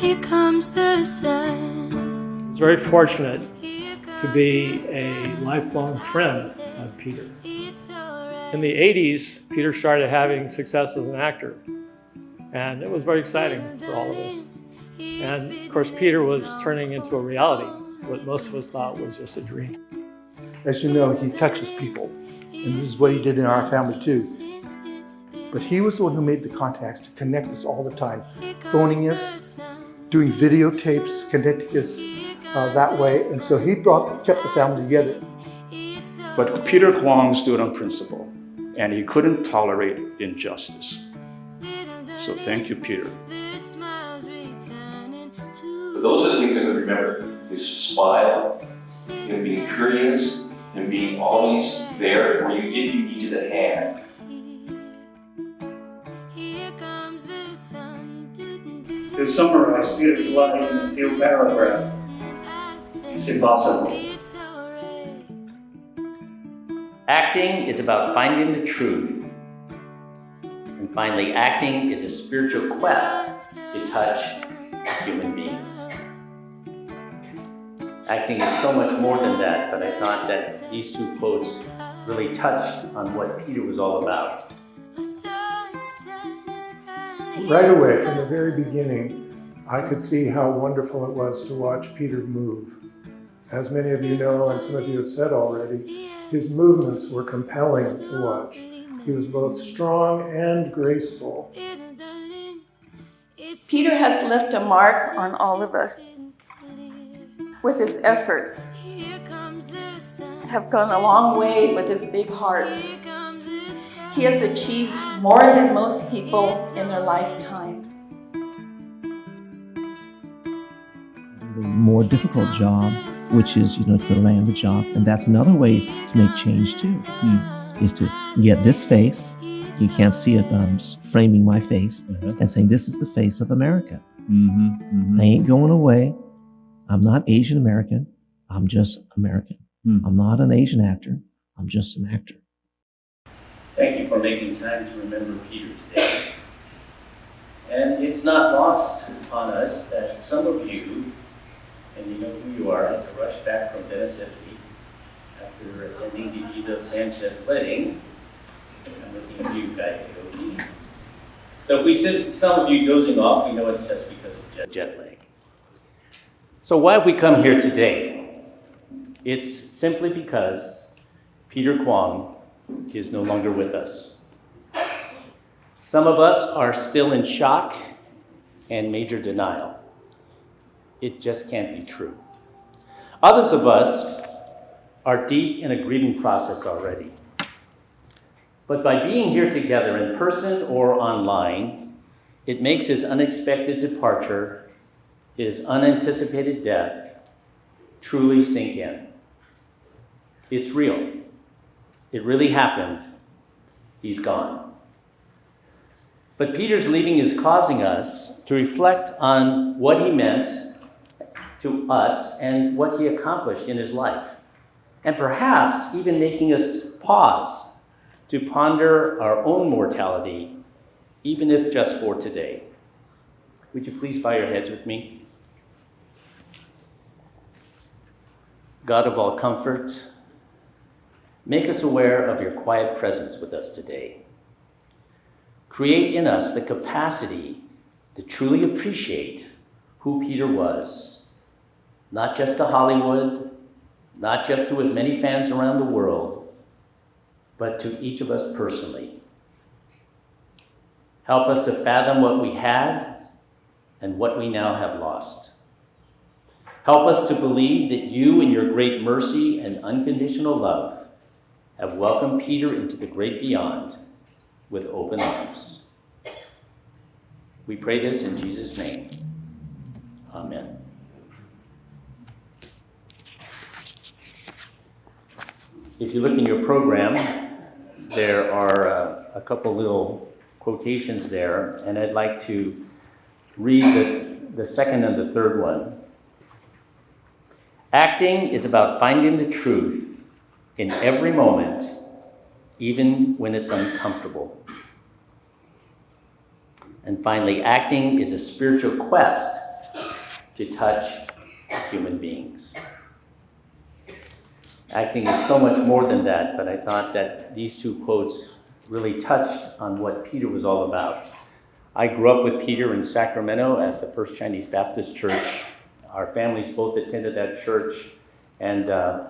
Here comes the sun. I was very fortunate to be a lifelong friend of Peter. In the 80s, Peter started having success as an actor, and it was very exciting for all of us. And of course, Peter was turning into a reality, what most of us thought was just a dream. As you know, he touches people, and this is what he did in our family too. But he was the one who made the contacts to connect us all the time, phoning us, doing videotapes, connecting us that way. And so he kept the family together. But Peter Kwong stood on principle, and he couldn't tolerate injustice. So thank you, Peter. Those are the things I'm going to remember. His smile, him being courteous, him being always there when you needed a hand. To summarize Peter's life in a few paragraphs, it's impossible. Acting is about finding the truth. And finally, acting is a spiritual quest to touch human beings. Acting is so much more than that, but I thought that these two quotes really touched on what Peter was all about. Right away, from the very beginning, I could see how wonderful it was to watch Peter move. As many of you know, and some of you have said already, his movements were compelling to watch. He was both strong and graceful. Peter has left a mark on all of us. With his efforts, have gone a long way with his big heart. He has achieved more than most people in their lifetime. The more difficult job, which is, to land the job. And that's another way to make change too, is to get this face. You can't see it, but I'm just framing my face and saying, this is the face of America. I ain't going away. I'm not Asian American. I'm just American. I'm not an Asian actor. I'm just an actor. Thank you for making time to remember Peter's Day. And it's not lost on us that some of you, and you know who you are, had to rush back from Tennessee after attending the Giza Sanchez wedding. I'm looking at you, Coyote. So if we see some of you dozing off, we know it's just because of jet lag. So why have we come here today? It's simply because Peter Kwong is no longer with us. Some of us are still in shock and major denial. It just can't be true. Others of us are deep in a grieving process already. But by being here together in person or online, it makes his unexpected departure, his unanticipated death, truly sink in. It's real. It really happened. He's gone. But Peter's leaving is causing us to reflect on what he meant to us and what he accomplished in his life. And perhaps even making us pause to ponder our own mortality, even if just for today. Would you please bow your heads with me? God of all comfort, make us aware of your quiet presence with us today. Create in us the capacity to truly appreciate who Peter was, not just to Hollywood, not just to as many fans around the world, but to each of us personally. Help us to fathom what we had and what we now have lost. Help us to believe that you, in your great mercy and unconditional love, have welcomed Peter into the great beyond with open arms. We pray this in Jesus' name. Amen. If you look in your program, there are a couple little quotations there, and I'd like to read the second and the third one. Acting is about finding the truth in every moment, even when it's uncomfortable. And finally, acting is a spiritual quest to touch human beings. Acting is so much more than that, but I thought that these two quotes really touched on what Peter was all about. I grew up with Peter in Sacramento at the First Chinese Baptist Church. Our families both attended that church, and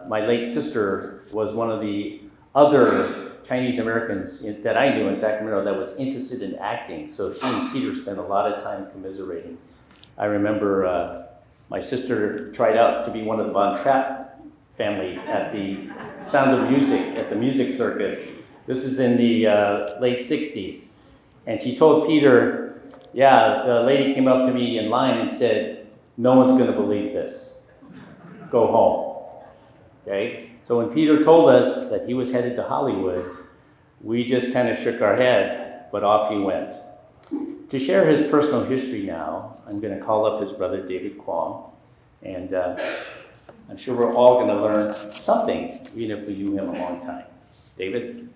my late sister was one of the other Chinese Americans that I knew in Sacramento that was interested in acting, so she and Peter spent a lot of time commiserating. I remember my sister tried out to be one of the Von Trapp family at the Sound of Music, at the music circus. This is in the late 60s. And she told Peter, yeah, the lady came up to me in line and said, no one's gonna believe this. Go home, okay? So when Peter told us that he was headed to Hollywood, we just kind of shook our head, but off he went. To share his personal history now, I'm gonna call up his brother, David Kwong, and I'm sure we're all gonna learn something, even if we knew him a long time. David?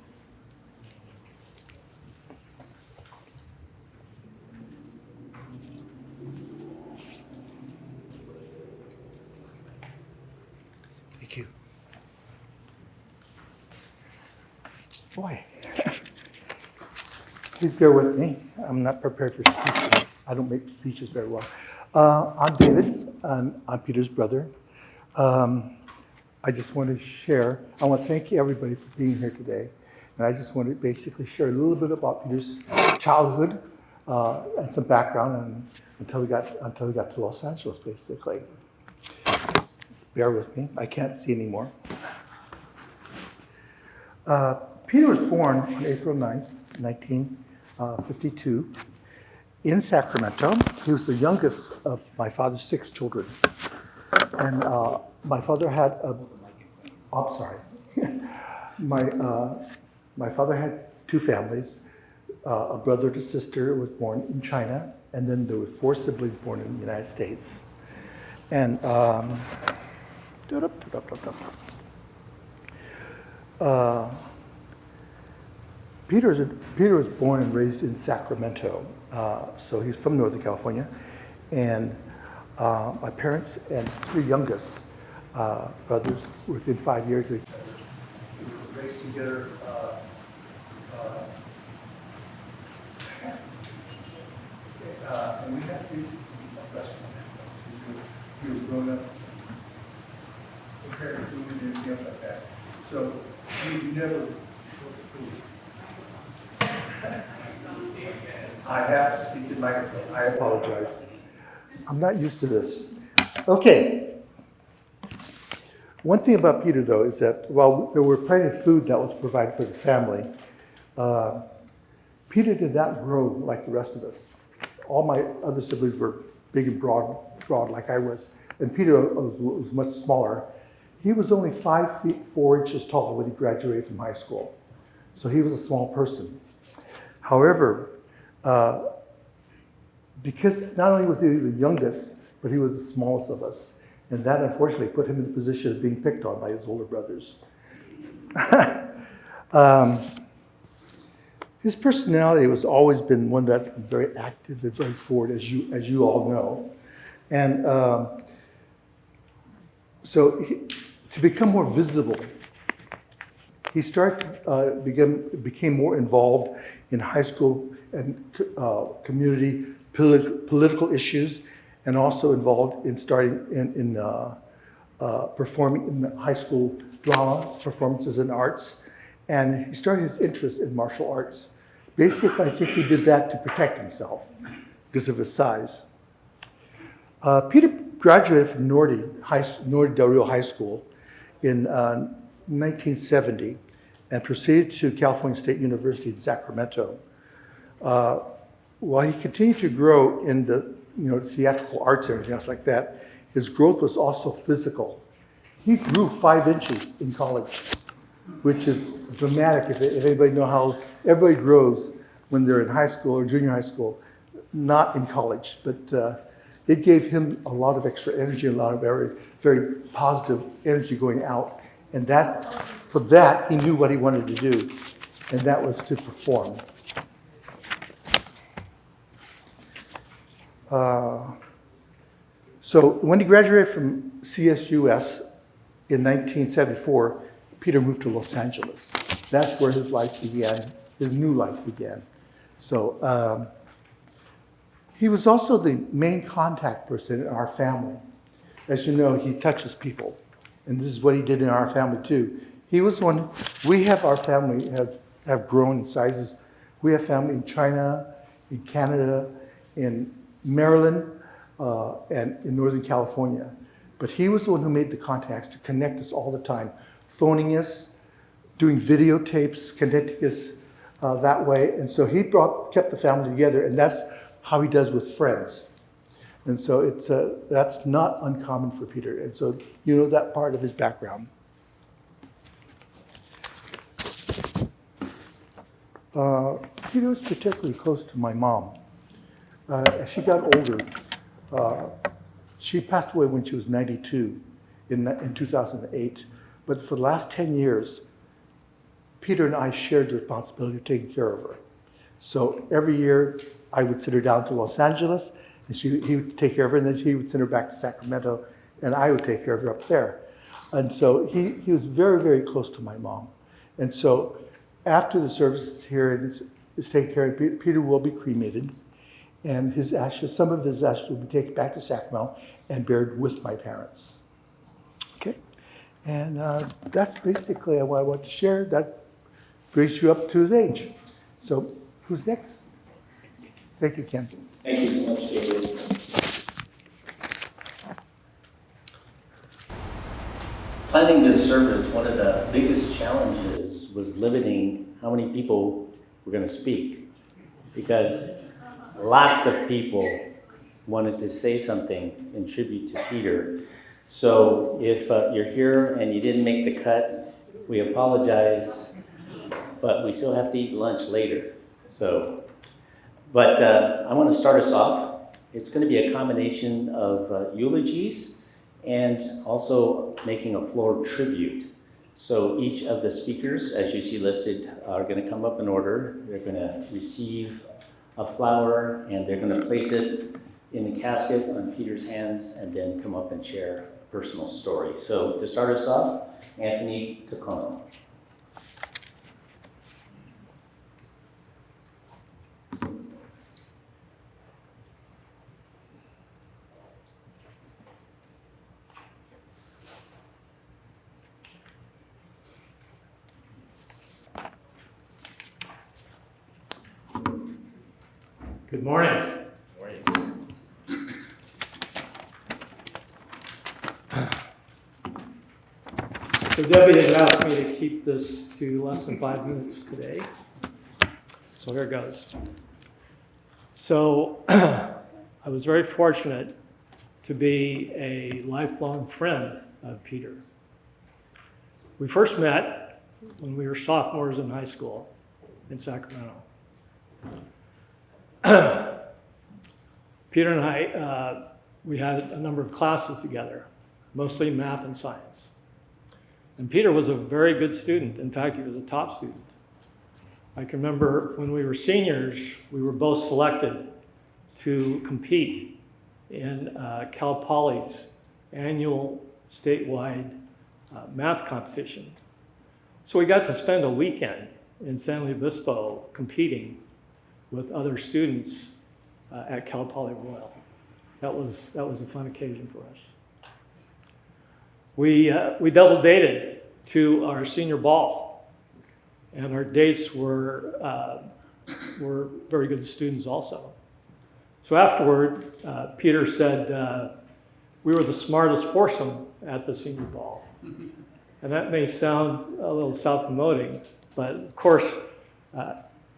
Thank you. Boy, please bear with me. I'm not prepared for speeches. I don't make speeches very well. I'm David. I'm Peter's brother. I just want to share, I want to thank everybody for being here today. And I just want to basically share a little bit about Peter's childhood and some background until we got to Los Angeles, basically. Bear with me. I can't see anymore. Peter was born on April 9th, 1952, in Sacramento. He was the youngest of my father's 6 children. And my father had I'm sorry. My father had 2 families. A brother and a sister was born in China, and then there were 4 siblings born in the United States. And Peter was born and raised in Sacramento, so he's from Northern California. And my parents and 3 youngest brothers, within 5 years, we were raised together. And we had basically a restaurant. We were grown up, preparing food and anything else like that. So we never. I have to speak to the microphone. I apologize. I'm not used to this. Okay. One thing about Peter, though, is that while there were plenty of food that was provided for the family, Peter did not grow like the rest of us. All my other siblings were big and broad like I was, and Peter was much smaller. He was only 5 feet 4 inches tall when he graduated from high school, so he was a small person. However, because not only was he the youngest, but he was the smallest of us, and that unfortunately put him in the position of being picked on by his older brothers. His personality has always been one that's been very active and very forward, as you all know. And so to become more visible, he became more involved in high school and community political issues, and also involved in performing in the high school drama performances and arts. And he started his interest in martial arts. Basically, I think he did that to protect himself because of his size. Peter graduated from Norte Del Rio High School in 1970 and proceeded to California State University in Sacramento. While he continued to grow in the theatrical arts and everything else like that, his growth was also physical. He grew 5 inches in college, which is dramatic. If anybody know how everybody grows when they're in high school or junior high school, not in college, but it gave him a lot of extra energy, a lot of very, very positive energy going out. And for that, he knew what he wanted to do, and that was to perform. So when he graduated from CSUS in 1974, Peter moved to Los Angeles. That's where his life began, his new life began. So he was also the main contact person in our family. As you know, he touches people. And this is what he did in our family too. He was one, we have our family have grown in sizes. We have family in China, in Canada, in Maryland, and in Northern California. But he was the one who made the contacts to connect us all the time, phoning us, doing videotapes, connecting us that way. And so he kept the family together, and that's how he does with friends. And so that's not uncommon for Peter. And so you know that part of his background. Peter was particularly close to my mom. As she got older, she passed away when she was 92 in 2008. But for the last 10 years, Peter and I shared the responsibility of taking care of her. So every year, I would send her down to Los Angeles, and he would take care of her, and then he would send her back to Sacramento, and I would take care of her up there. And so he was very, very close to my mom. And so after the services here is taken care of, Peter will be cremated, and his ashes, some of his ashes will be taken back to Sacramento and buried with my parents. Okay? And that's basically what I want to share. That brings you up to his age. So who's next? Thank you, Ken. Thank you so much, David. Planning this service, one of the biggest challenges Was limiting how many people were going to speak, because lots of people wanted to say something in tribute to Peter. So if you're here and you didn't make the cut, we apologize, but we still have to eat lunch later. But I want to start us off. It's going to be a combination of eulogies and also making a floor tribute. So each of the speakers, as you see listed, are going to come up in order. They're going to receive a flower, and they're going to place it in the casket on Peter's hands, and then come up and share a personal story. So to start us off, Anthony Tacono. Good morning. So Debbie has asked me to keep this to less than 5 minutes today. So here it goes. So I was very fortunate to be a lifelong friend of Peter. We first met when we were sophomores in high school in Sacramento. Peter and I, we had a number of classes together, mostly math and science. And Peter was a very good student. In fact, he was a top student. I can remember when we were seniors, we were both selected to compete in Cal Poly's annual statewide math competition. So we got to spend a weekend in San Luis Obispo competing with other students at Cal Poly Royal. That was a fun occasion for us. We double dated to our senior ball, and our dates were very good students also. So afterward, Peter said we were the smartest foursome at the senior ball. And that may sound a little self-promoting, but of course,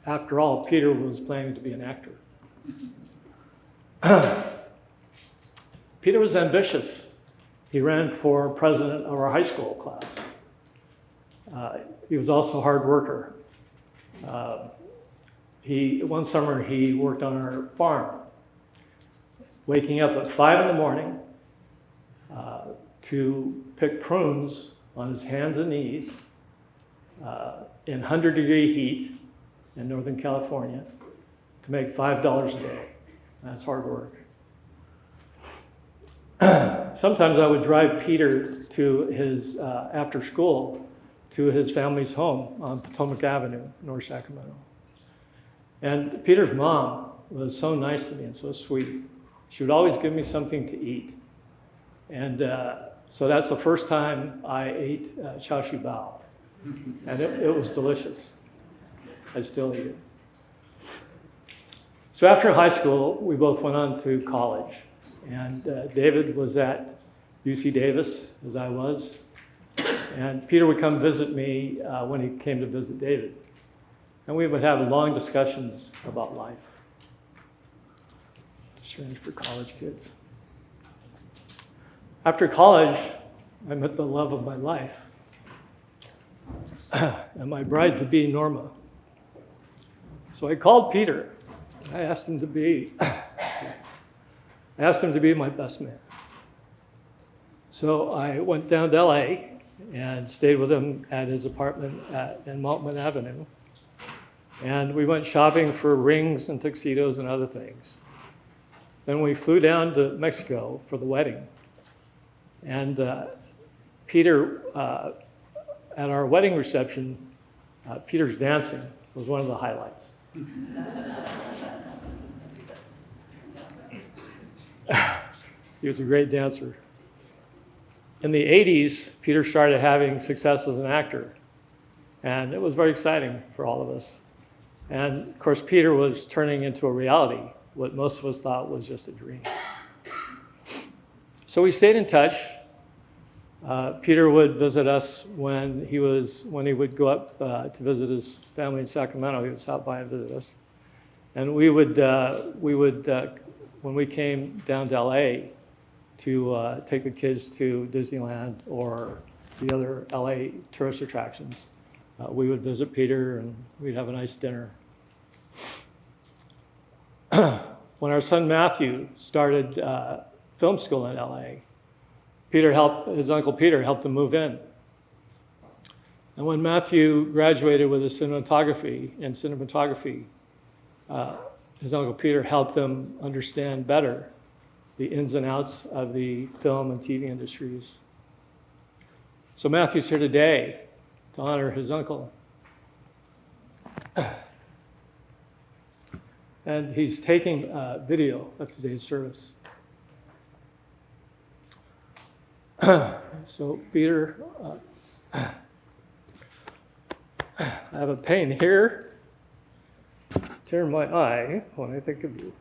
after all, Peter was planning to be an actor. Peter was ambitious. He ran for president of our high school class. He was also a hard worker. One summer, he worked on our farm, waking up at 5 in the morning to pick prunes on his hands and knees in 100-degree heat in Northern California to make $5 a day. That's hard work. sometimes I would drive Peter to his, after school, to his family's home on Potomac Avenue, North Sacramento. And Peter's mom was so nice to me and so sweet. She would always give me something to eat. And so that's the first time I ate chao shu bao. And it was delicious. I still eat it. So after high school, we both went on to college. And David was at UC Davis, as I was. And Peter would come visit me when he came to visit David. And we would have long discussions about life. Strange for college kids. After college, I met the love of my life. And my bride-to-be, Norma. So I called Peter. I asked him to be my best man. So I went down to LA and stayed with him at his apartment in Maltman Avenue. And we went shopping for rings and tuxedos and other things. Then we flew down to Mexico for the wedding. And Peter, at our wedding reception, Peter's dancing was one of the highlights. He was a great dancer. In the 80s, Peter started having success as an actor. And it was very exciting for all of us. And of course, Peter was turning into a reality, what most of us thought was just a dream. So we stayed in touch. Peter would visit us when he would go up to visit his family in Sacramento. He would stop by and visit us. And we would when we came down to LA to take the kids to Disneyland or the other LA tourist attractions, we would visit Peter and we'd have a nice dinner. When our son Matthew started film school in LA, his Uncle Peter helped him move in. And when Matthew graduated with his cinematography, his Uncle Peter helped him understand better the ins and outs of the film and TV industries. So Matthew's here today to honor his uncle. And he's taking video of today's service. So Peter, I have a pain here. Tear in my eye when I think of you.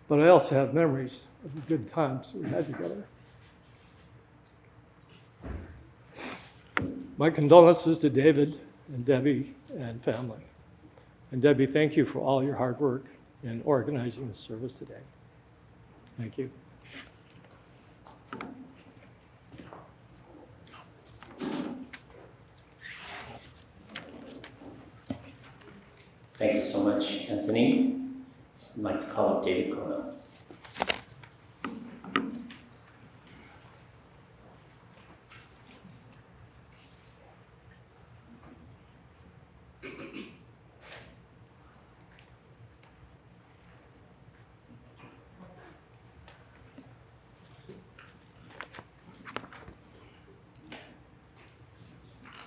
But I also have memories of the good times we had together. My condolences to David and Debbie and family. And Debbie, thank you for all your hard work in organizing this service today. Thank you. Thank you so much, Anthony. I'd like to call up David Cornell.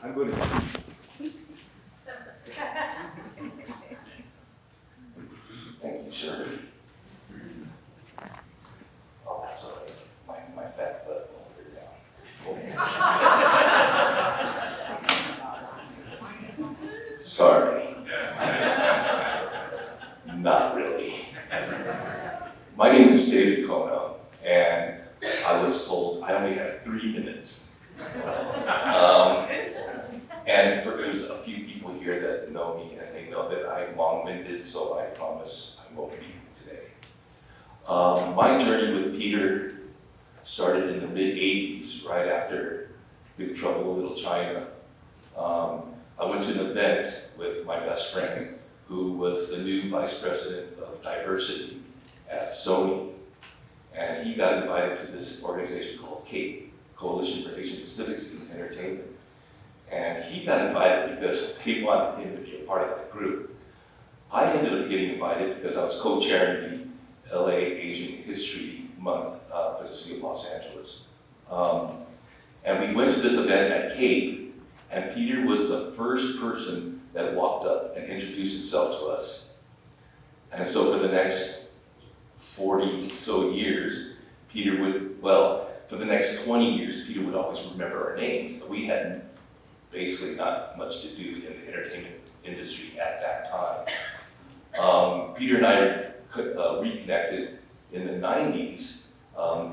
I'm going to. Thank you, sir. Oh, that's all right. My fat butt won't wear down. Sorry. Not really. My name is David Kono, and I was told I only had 3 minutes. And there's a few people here that know me, and they know that I'm long-winded, so I promise I won't be today. My journey with Peter started in the mid-'80s, right after Big Trouble in Little China. I went to an event with my best friend, who was the new vice president of diversity at Sony. And he got invited to this organization called CAPE, Coalition for Asian Pacifics in Entertainment. And he got invited because they wanted him to be a part of that group. I ended up getting invited because I was co-chairing LA Asian History Month for the city of Los Angeles. And we went to this event at Cape, and Peter was the first person that walked up and introduced himself to us. And so for the next 40 so years, Peter would, well, for the next 20 years, Peter would always remember our names, but we had basically not much to do in the entertainment industry at that time. Peter and I reconnected in the 90s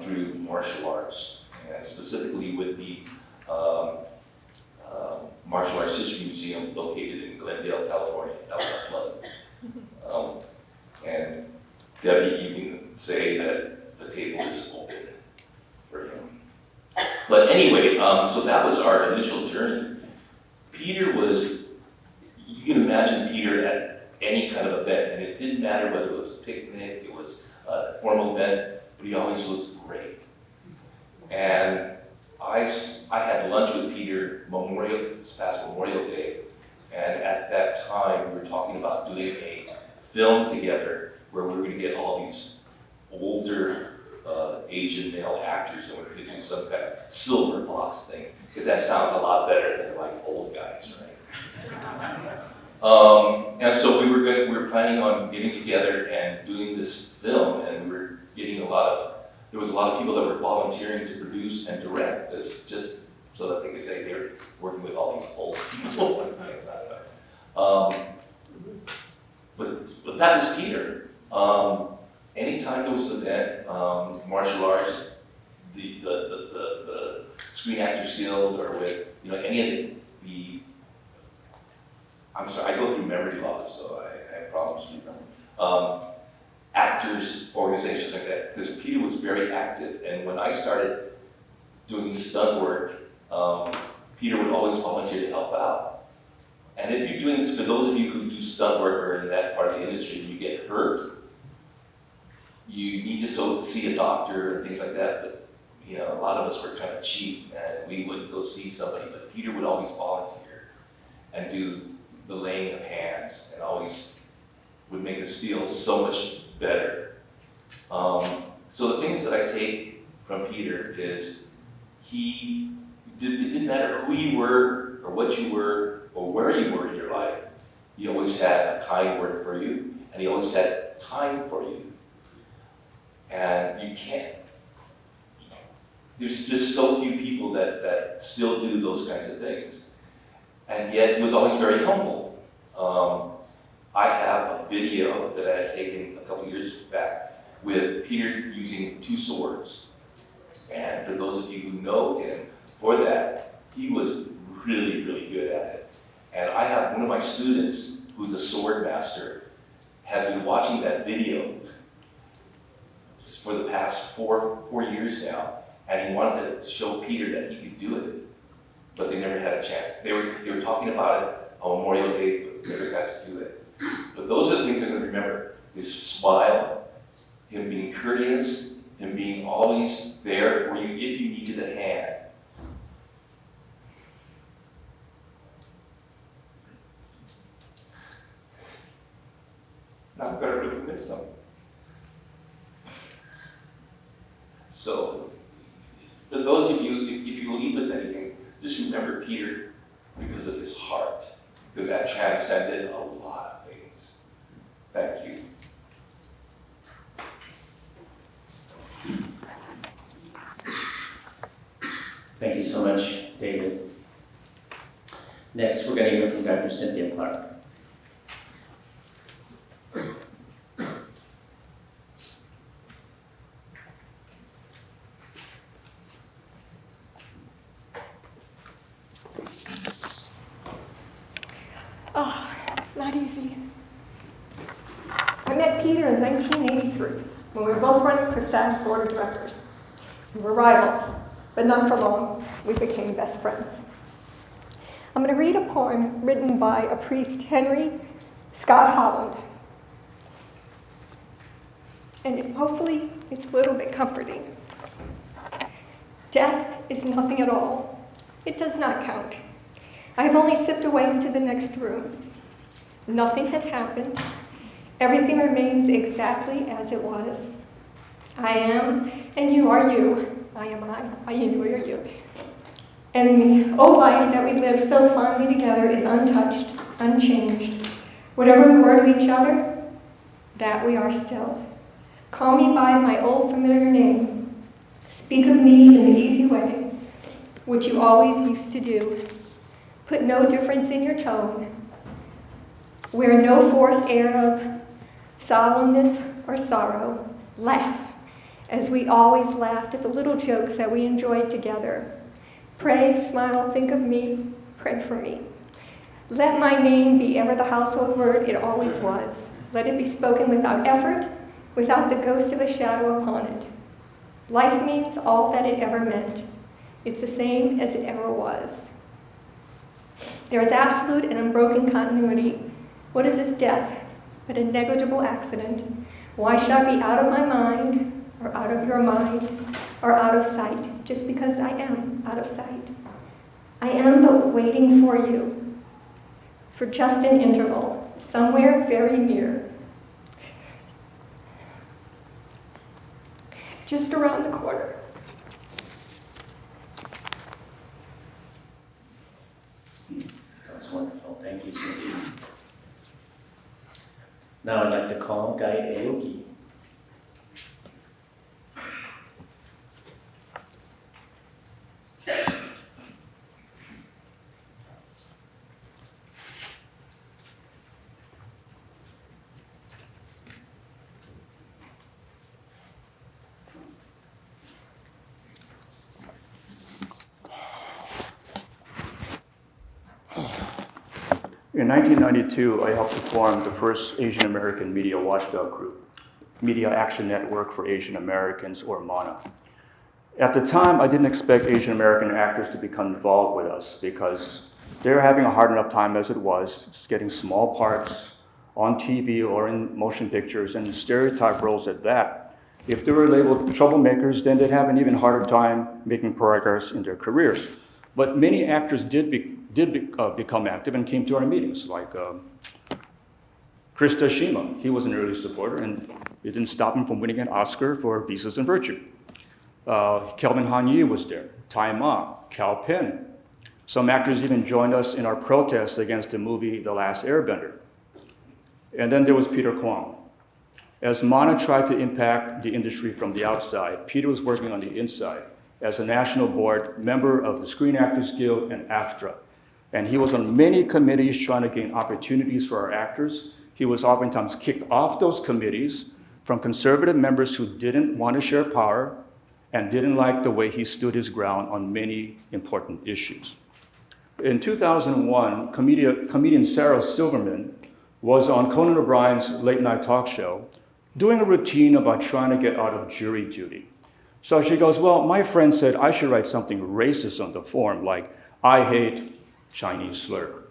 through martial arts, and specifically with the Martial Arts History Museum located in Glendale, California. That was our plug. And Debbie even say that the table is open for him. But anyway, so that was our initial journey. Peter was, you can imagine Peter at any kind of event, and it didn't matter whether it was a picnic, it was a formal event, but he always looked great. And I had lunch with Peter this past Memorial Day, and at that time we were talking about doing a film together where we were going to get all these older Asian male actors, and we were going to do some kind of silver fox thing, because that sounds a lot better than like old guys, right? And so we were planning on getting together and doing this film, and we were getting there was a lot of people that were volunteering to produce and direct this, just so that they could say they're working with all these old people and things like that. But that was Peter. Anytime there was an event, martial arts, the Screen Actors Guild, or with any of the I'm sorry, I go through memory loss, so I have problems remembering. Actors, organizations like that, because Peter was very active, and when I started doing stunt work, Peter would always volunteer to help out. And if you're doing this, for those of you who do stunt work or in that part of the industry, and you get hurt, you need to see a doctor and things like that, but a lot of us were kind of cheap, and we wouldn't go see somebody, but Peter would always volunteer and do the laying of hands, and always would make us feel so much better. So the things that I take from Peter is it didn't matter who you were, or what you were, or where you were in your life. He always had a kind word for you, and he always had time for you. And there's just so few people that still do those kinds of things. And yet he was always very humble. I have a video that I had taken a couple years back with Peter using 2 swords. And for those of you who know him, for that, he was really, really good at it. And I have one of my students who's a sword master has been watching that video for the past four years now, and he wanted to show Peter that he could do it, but they never had a chance. They were talking about it on Memorial Day, but never got to do it. But those are the things I'm going to remember: his smile, him being courteous, him being always there for you if you needed a hand. Now I'm going to really miss him. So, for those of you, if you believe in anything, just remember Peter because of his heart, because that transcended a lot of things. Thank you. Thank you so much, David. Next, we're going to hear from Dr. Cynthia Clark. Oh, not easy. I met Peter in 1983 when we were both running for staff board of directors. We were rivals, but not for long. We became best friends. I'm going to read a poem written by a priest, Henry Scott Holland. And hopefully it's a little bit comforting. Death is nothing at all. It does not count. I have only slipped away into the next room. Nothing has happened. Everything remains exactly as it was. I am, and you are you. I am I and you are you. And the old life that we lived so fondly together is untouched, unchanged. Whatever we were to each other, that we are still. Call me by my old familiar name. Speak of me in the easy way, which you always used to do. Put no difference in your tone. Wear no forced air of solemnness or sorrow. Laugh, as we always laughed at the little jokes that we enjoyed together. Pray, smile, think of me, pray for me. Let my name be ever the household word it always was. Let it be spoken without effort, without the ghost of a shadow upon it. Life means all that it ever meant. It's the same as it ever was. There is absolute and unbroken continuity. What is this death but a negligible accident? Why should I be out of my mind, or out of your mind, or out of sight, just because I am out of sight? I am but waiting for you, for just an interval, somewhere very near. Just around the corner. That's wonderful. Thank you, Cindy. Now I'd like to call Guy Aoki. In 1992, I helped to form the first Asian American media watchdog group, Media Action Network for Asian Americans, or MANA. At the time, I didn't expect Asian American actors to become involved with us because they were having a hard enough time as it was, just getting small parts on TV or in motion pictures, and stereotype roles at that. If they were labeled troublemakers, then they'd have an even harder time making progress in their careers. But many actors did become active and came to our meetings, like Krista Shima. He was an early supporter, and it didn't stop him from winning an Oscar for Visas and Virtue. Kelvin Han Yi was there, Tai Ma, Cal Penn. Some actors even joined us in our protest against the movie The Last Airbender. And then there was Peter Kwong. As MANA tried to impact the industry from the outside, Peter was working on the inside as a national board member of the Screen Actors Guild and AFTRA. And he was on many committees trying to gain opportunities for our actors. He was oftentimes kicked off those committees from conservative members who didn't want to share power and didn't like the way he stood his ground on many important issues. In 2001, comedian Sarah Silverman was on Conan O'Brien's late night talk show doing a routine about trying to get out of jury duty. So she goes, well, my friend said I should write something racist on the form, like, I hate Chinese slur.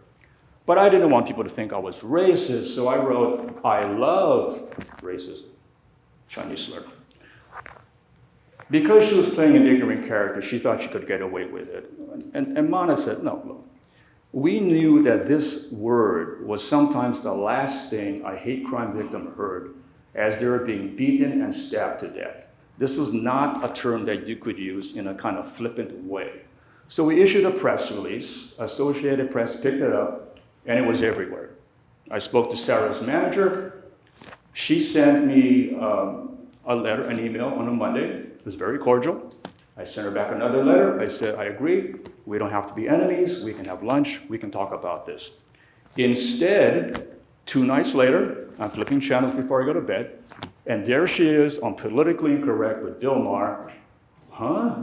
But I didn't want people to think I was racist, so I wrote, I love racism, Chinese slur. Because she was playing an ignorant character, she thought she could get away with it. And MANA said, no, look, we knew that this word was sometimes the last thing a hate crime victim heard as they were being beaten and stabbed to death. This was not a term that you could use in a kind of flippant way. So we issued a press release, Associated Press picked it up, and it was everywhere. I spoke to Sarah's manager. She sent me a letter, an email on a Monday. It was very cordial. I sent her back another letter. I said, I agree. We don't have to be enemies. We can have lunch. We can talk about this. Instead, 2 nights later, I'm flipping channels before I go to bed, and there she is on Politically Incorrect with Bill Maher. Huh?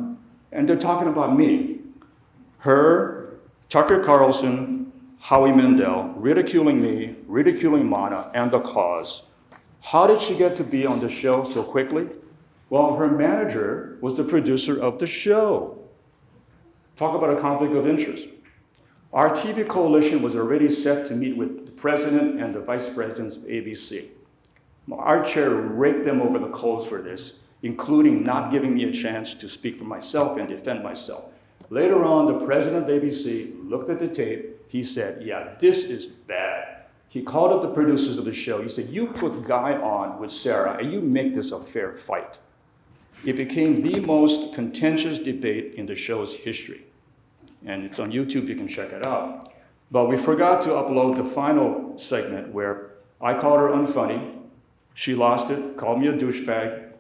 And they're talking about me. Her, Tucker Carlson, Howie Mandel, ridiculing me, ridiculing MANA, and the cause. How did she get to be on the show so quickly? Well, her manager was the producer of the show. Talk about a conflict of interest. Our TV coalition was already set to meet with the president and the vice presidents of ABC. Our chair raked them over the coals for this, including not giving me a chance to speak for myself and defend myself. Later on, the president of ABC looked at the tape. He said, yeah, this is bad. He called up the producers of the show. He said, you put Guy on with Sarah and you make this a fair fight. It became the most contentious debate in the show's history. And it's on YouTube, you can check it out. But we forgot to upload the final segment where I called her unfunny, she lost it, called me a douchebag,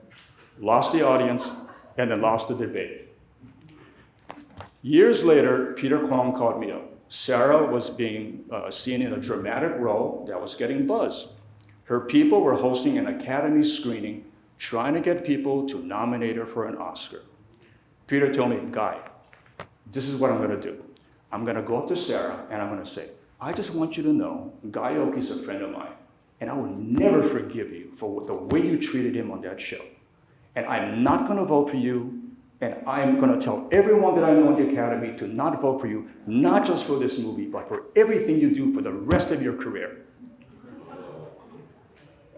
lost the audience, and then lost the debate. Years later, Peter Kwong called me up. Sarah was being seen in a dramatic role that was getting buzz. Her people were hosting an Academy screening, trying to get people to nominate her for an Oscar. Peter told me, Guy, this is what I'm gonna do. I'm gonna go up to Sarah and I'm gonna say, I just want you to know, Guy Oki's a friend of mine, and I will never forgive you for the way you treated him on that show. And I'm not gonna vote for you, and I'm gonna tell everyone that I know in the Academy to not vote for you, not just for this movie, but for everything you do for the rest of your career.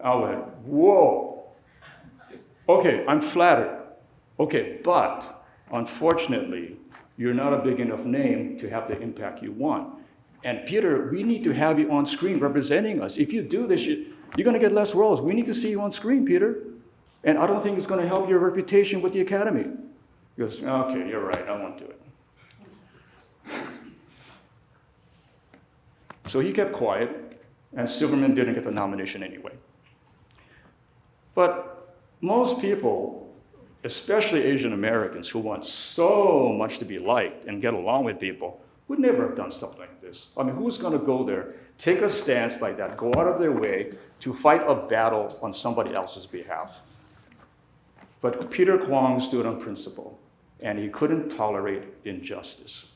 I went, whoa. Okay, I'm flattered. Okay, but unfortunately, you're not a big enough name to have the impact you want. And Peter, we need to have you on screen representing us. If you do this, you're gonna get less roles. We need to see you on screen, Peter. And I don't think it's gonna help your reputation with the Academy. He goes, okay, you're right, I won't do it. So he kept quiet, and Silverman didn't get the nomination anyway. But most people, especially Asian Americans who want so much to be liked and get along with people, would never have done stuff like this. I mean, who's gonna go there, take a stance like that, go out of their way to fight a battle on somebody else's behalf? But Peter Kwong stood on principle, and he couldn't tolerate injustice.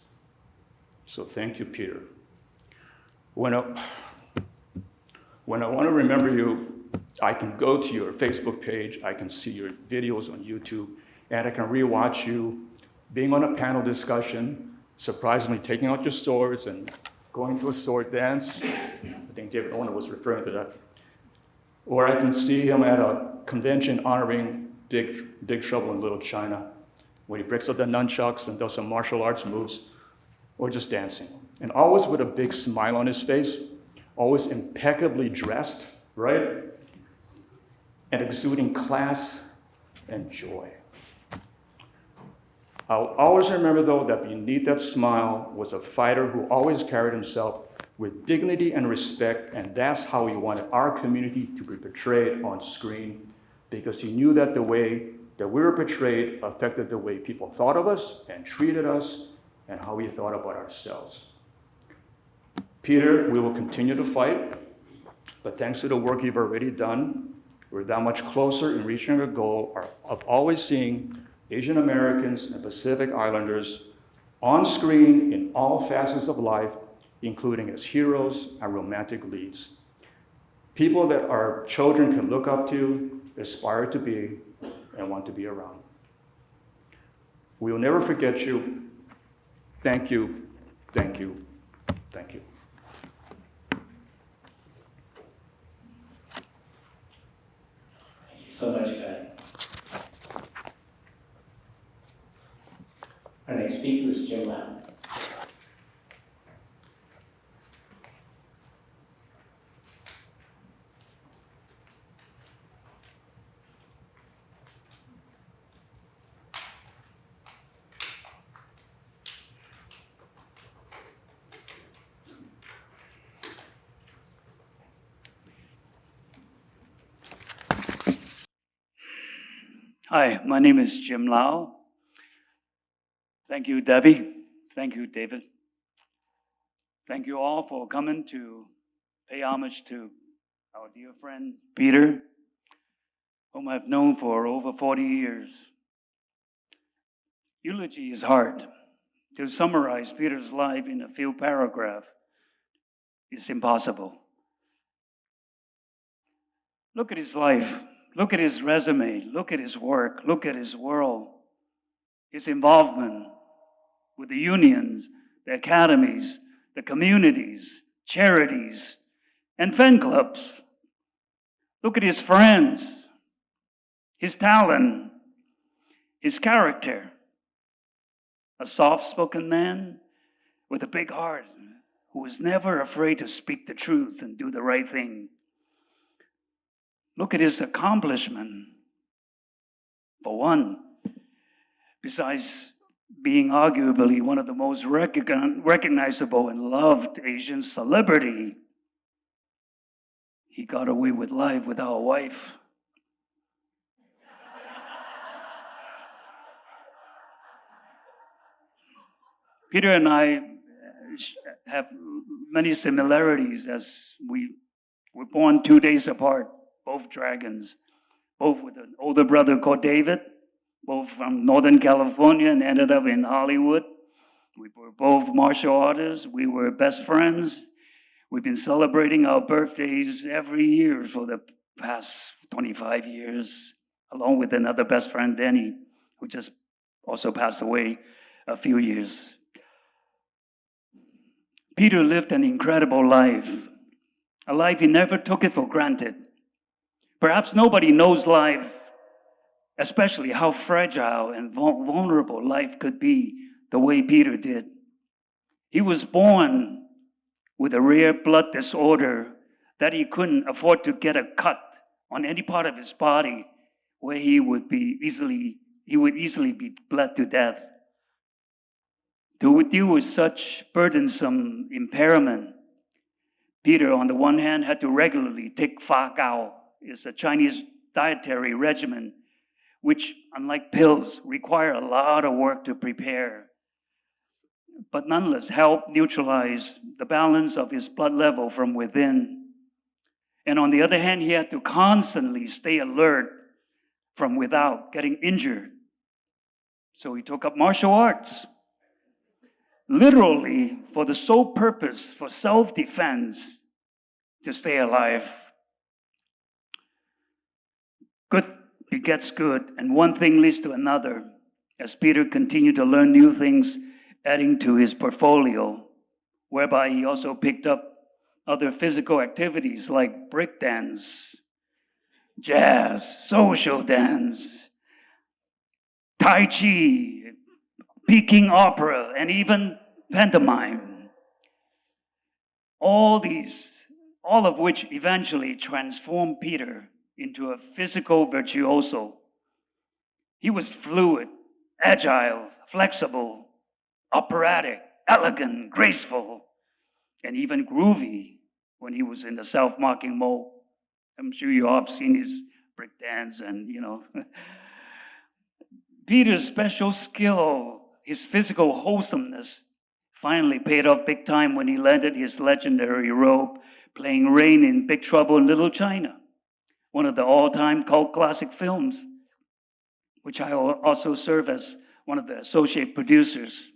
So thank you, Peter. When I want to remember you, I can go to your Facebook page, I can see your videos on YouTube, and I can rewatch you being on a panel discussion, surprisingly taking out your swords and going to a sword dance. I think David Owner was referring to that. Or I can see him at a convention honoring Big Trouble in Little China, when he breaks up the nunchucks and does some martial arts moves, or just dancing. And always with a big smile on his face, always impeccably dressed, right? And exuding class and joy. I'll always remember, though, that beneath that smile was a fighter who always carried himself with dignity and respect, and that's how he wanted our community to be portrayed on screen, because he knew that the way that we were portrayed affected the way people thought of us and treated us and how we thought about ourselves. Peter, we will continue to fight, but thanks to the work you've already done, we're that much closer in reaching our goal of always seeing Asian Americans and Pacific Islanders on screen in all facets of life, including as heroes and romantic leads. People that our children can look up to, aspire to be, and want to be around. We will never forget you. Thank you, thank you, thank you. Thank you so much, Guy. Our next speaker is Jim Lau. Hi, my name is Jim Lau. Thank you, Debbie. Thank you, David. Thank you all for coming to pay homage to our dear friend, Peter, whom I've known for over 40 years. Eulogy is hard. To summarize Peter's life in a few paragraphs is impossible. Look at his life. Look at his resume, look at his work, look at his world, his involvement with the unions, the academies, the communities, charities, and fan clubs. Look at his friends, his talent, his character. A soft-spoken man with a big heart who was never afraid to speak the truth and do the right thing. Look at his accomplishment. For one, besides being arguably one of the most recognizable and loved Asian celebrity, he got away with life without a wife. Peter and I have many similarities, as we were born 2 days apart, both dragons, both with an older brother called David, both from Northern California and ended up in Hollywood. We were both martial artists. We were best friends. We've been celebrating our birthdays every year for the past 25 years, along with another best friend, Denny, who just also passed away a few years. Peter lived an incredible life, a life he never took it for granted. Perhaps nobody knows life, especially how fragile and vulnerable life could be, the way Peter did. He was born with a rare blood disorder that he couldn't afford to get a cut on any part of his body where he would easily be bled to death. To deal with such burdensome impairment, Peter, on the one hand, had to regularly take fa gao. It's a Chinese dietary regimen, which, unlike pills, require a lot of work to prepare, but nonetheless help neutralize the balance of his blood level from within. And on the other hand, he had to constantly stay alert from without getting injured. So he took up martial arts, literally for the sole purpose, for self-defense, to stay alive. Good begets good, and one thing leads to another, as Peter continued to learn new things, adding to his portfolio, whereby he also picked up other physical activities like breakdance, jazz, social dance, Tai Chi, Peking opera, and even pantomime. All of which eventually transformed Peter into a physical virtuoso. He was fluid, agile, flexible, operatic, elegant, graceful, and even groovy when he was in the self-marking mode. I'm sure you all have seen his breakdance and, Peter's special skill, his physical wholesomeness, finally paid off big time when he landed his legendary role playing Rain in Big Trouble in Little China, one of the all-time cult classic films, which I also serve as one of the associate producers.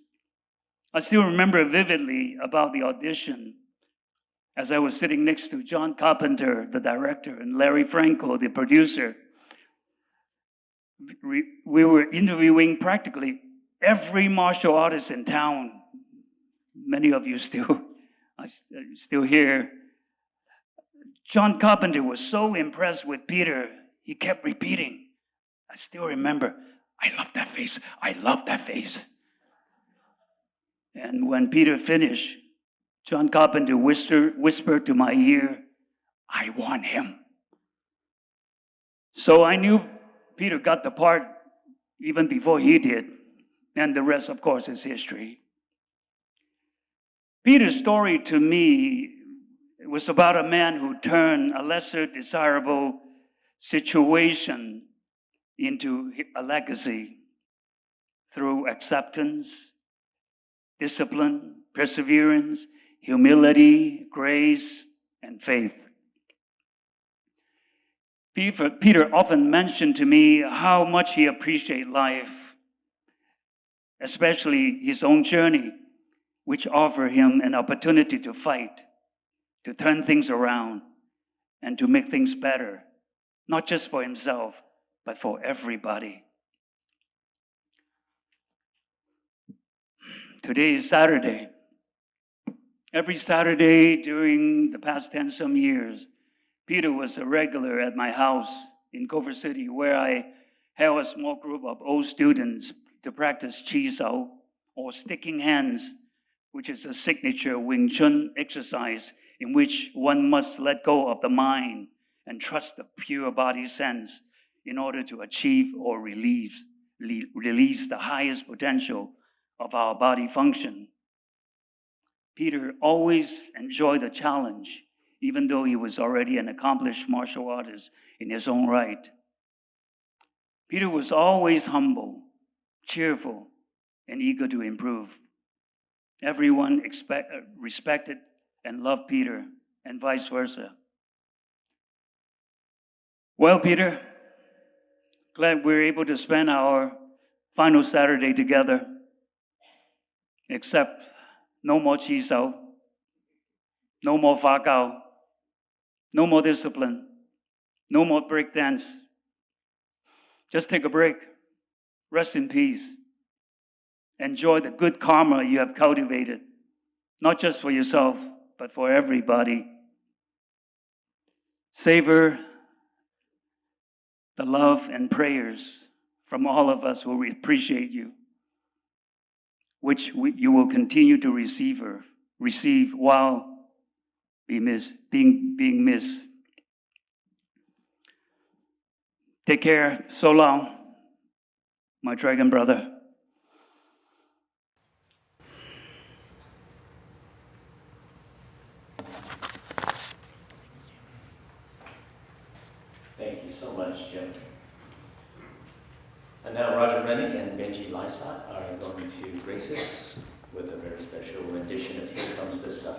I still remember vividly about the audition as I was sitting next to John Carpenter, the director, and Larry Franco, the producer. We were interviewing practically every martial artist in town. Many of you are still here. John Carpenter was so impressed with Peter, he kept repeating, I still remember, I love that face, I love that face. And when Peter finished, John Carpenter whispered to my ear, I want him. So I knew Peter got the part even before he did. And the rest, of course, is history. Peter's story to me was about a man who turned a lesser desirable situation into a legacy through acceptance, discipline, perseverance, humility, grace, and faith. Peter often mentioned to me how much he appreciated life, especially his own journey, which offered him an opportunity to fight, to turn things around, and to make things better, not just for himself, but for everybody. Today is Saturday. Every Saturday during the past 10-some years, Peter was a regular at my house in Culver City, where I held a small group of old students to practice chi sao, or sticking hands, which is a signature Wing Chun exercise in which one must let go of the mind and trust the pure body sense in order to achieve or release the highest potential of our body function. Peter always enjoyed the challenge, even though he was already an accomplished martial artist in his own right. Peter was always humble, cheerful, and eager to improve. Everyone respected and loved Peter, and vice versa. Well, Peter, glad we're able to spend our final Saturday together, except no more chisao, no more fakao, no more discipline, no more break dance. Just take a break, rest in peace, enjoy the good karma you have cultivated, not just for yourself, but for everybody. Savor the love and prayers from all of us who appreciate you, which you will continue to receive while being missed. Take care. So long, my dragon brother. Thank you so much, Jim. And now Roger Rennick and Benji Lysott are going to grace us with a very special rendition of Here Comes the Sun.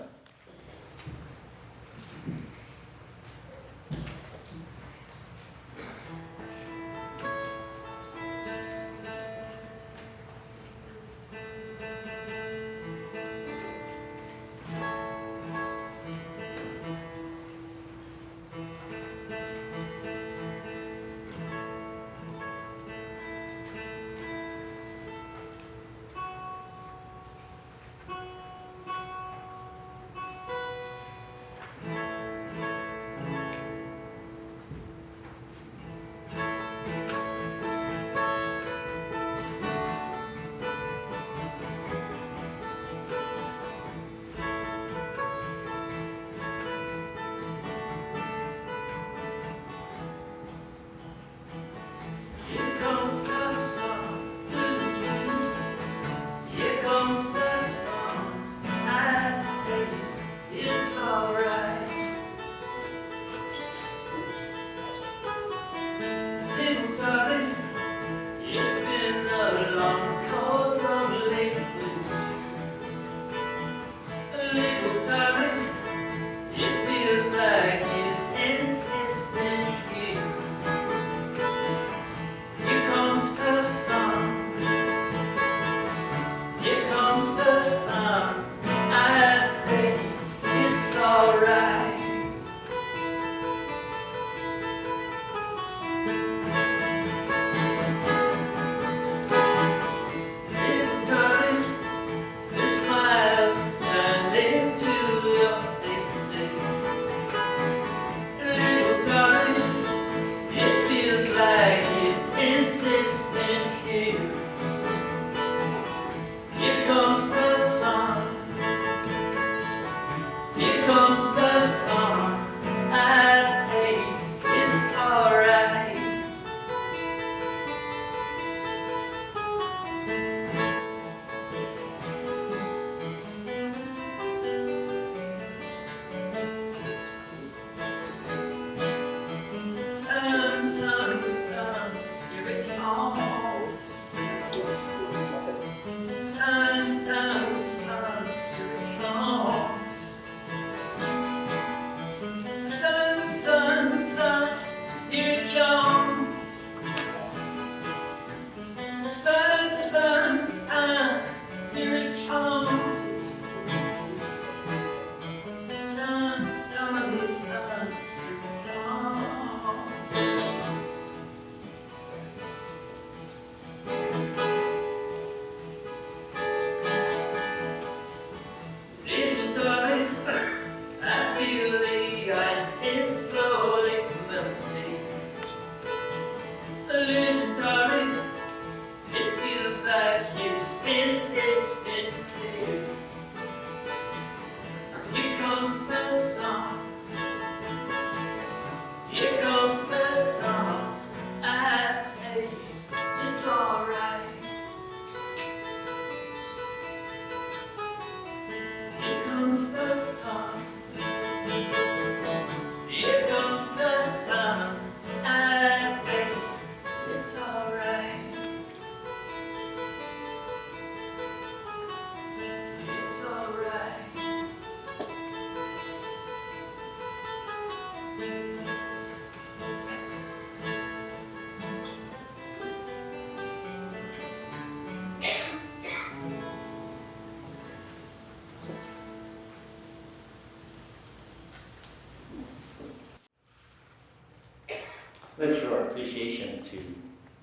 pledge our appreciation to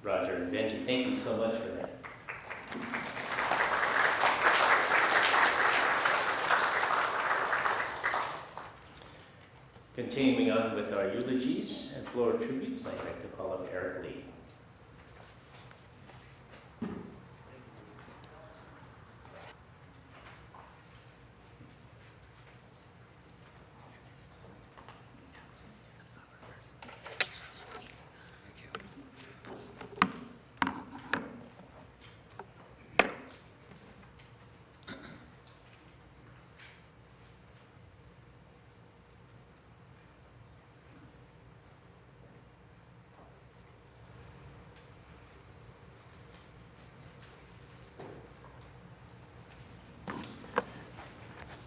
Roger and Benji. Thank you so much for that. Continuing on with our eulogies and floral tributes, I'd like to call up Eric Lee.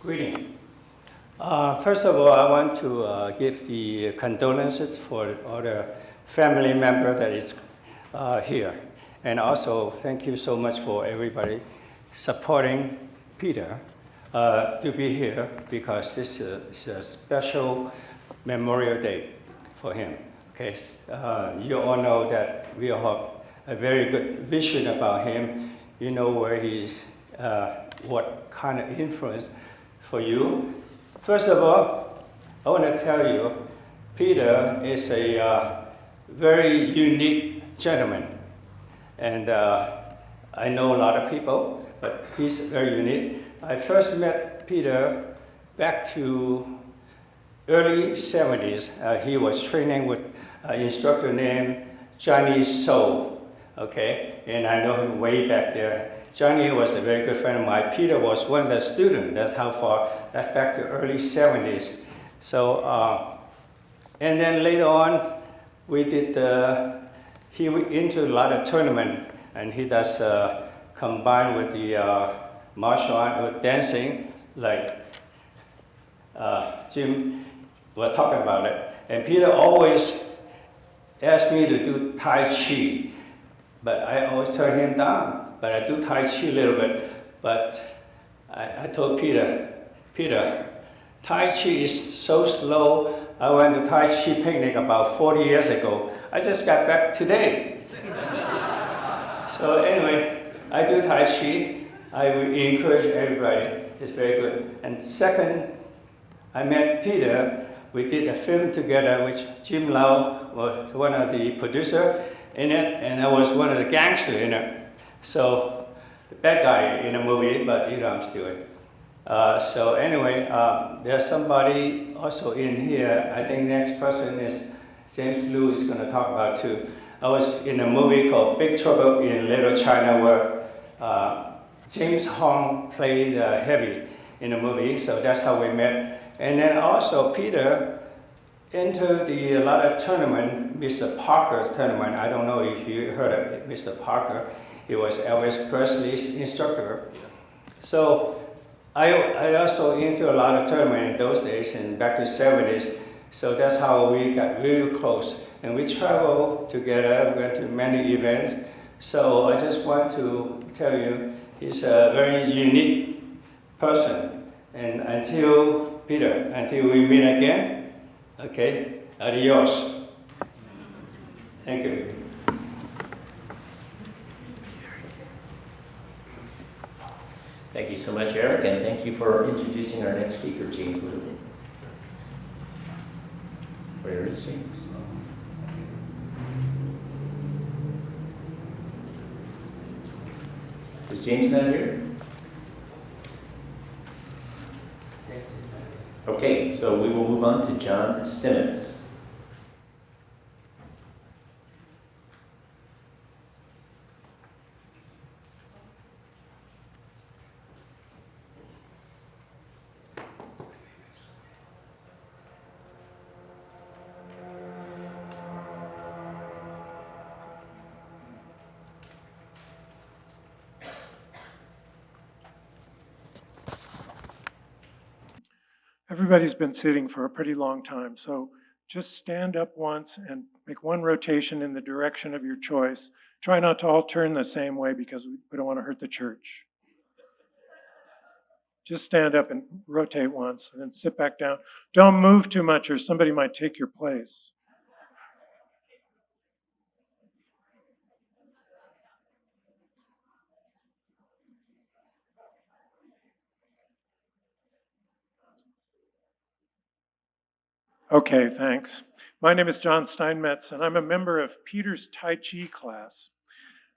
Greeting. First of all, I want to give the condolences for all the family member that is here. And also, thank you so much for everybody supporting Peter to be here, because this is a special Memorial Day for him. Okay, you all know that we have a very good vision about him. You know where he's, what kind of influence for you. First of all, I want to tell you, Peter is a very unique gentleman. And I know a lot of people, but he's very unique. I first met Peter back to early 70s. He was training with an instructor named Johnny Soul, okay? And I know him way back there. Johnny was a very good friend of mine. Peter was one of the students. That's how far, that's back to early 70s. So, and then later on, we did, he went into a lot of tournament, and he does combine with the martial art with dancing, like Jim was talking about it. And Peter always asked me to do Tai Chi, but I always turn him down. But I do Tai Chi a little bit. But I told Peter, Tai Chi is so slow. I went to Tai Chi picnic about 40 years ago. I just got back today. So anyway, I do Tai Chi. I encourage everybody. It's very good. And second, I met Peter. We did a film together, which Jim Lau was one of the producers in it, and I was one of the gangsters in it. So, the bad guy in the movie, but you know, I'm still in. So anyway, there's somebody also in here. I think the next person is James Liu is going to talk about too. I was in a movie called Big Trouble in Little China, where James Hong played Heavy in the movie, so that's how we met. And then also Peter entered a lot of tournament, Mr. Parker's tournament. I don't know if you heard of it, Mr. Parker. He was Elvis Presley's instructor. So I also into a lot of tournament in those days, and back to 70s. So that's how we got really close. And we traveled together, we went to many events. So I just want to tell you, he's a very unique person. And until we meet again, okay, adios. Thank you. Thank you so much, Eric, and thank you for introducing our next speaker, James Liu. Where is James? Is James not here? Okay, so we will move on to John Stimmons. Everybody's been sitting for a pretty long time, so just stand up once and make one rotation in the direction of your choice. Try not to all turn the same way because we don't want to hurt the church. Just stand up and rotate once and then sit back down. Don't move too much or somebody might take your place. Okay, thanks. My name is John Steinmetz, and I'm a member of Peter's Tai Chi class.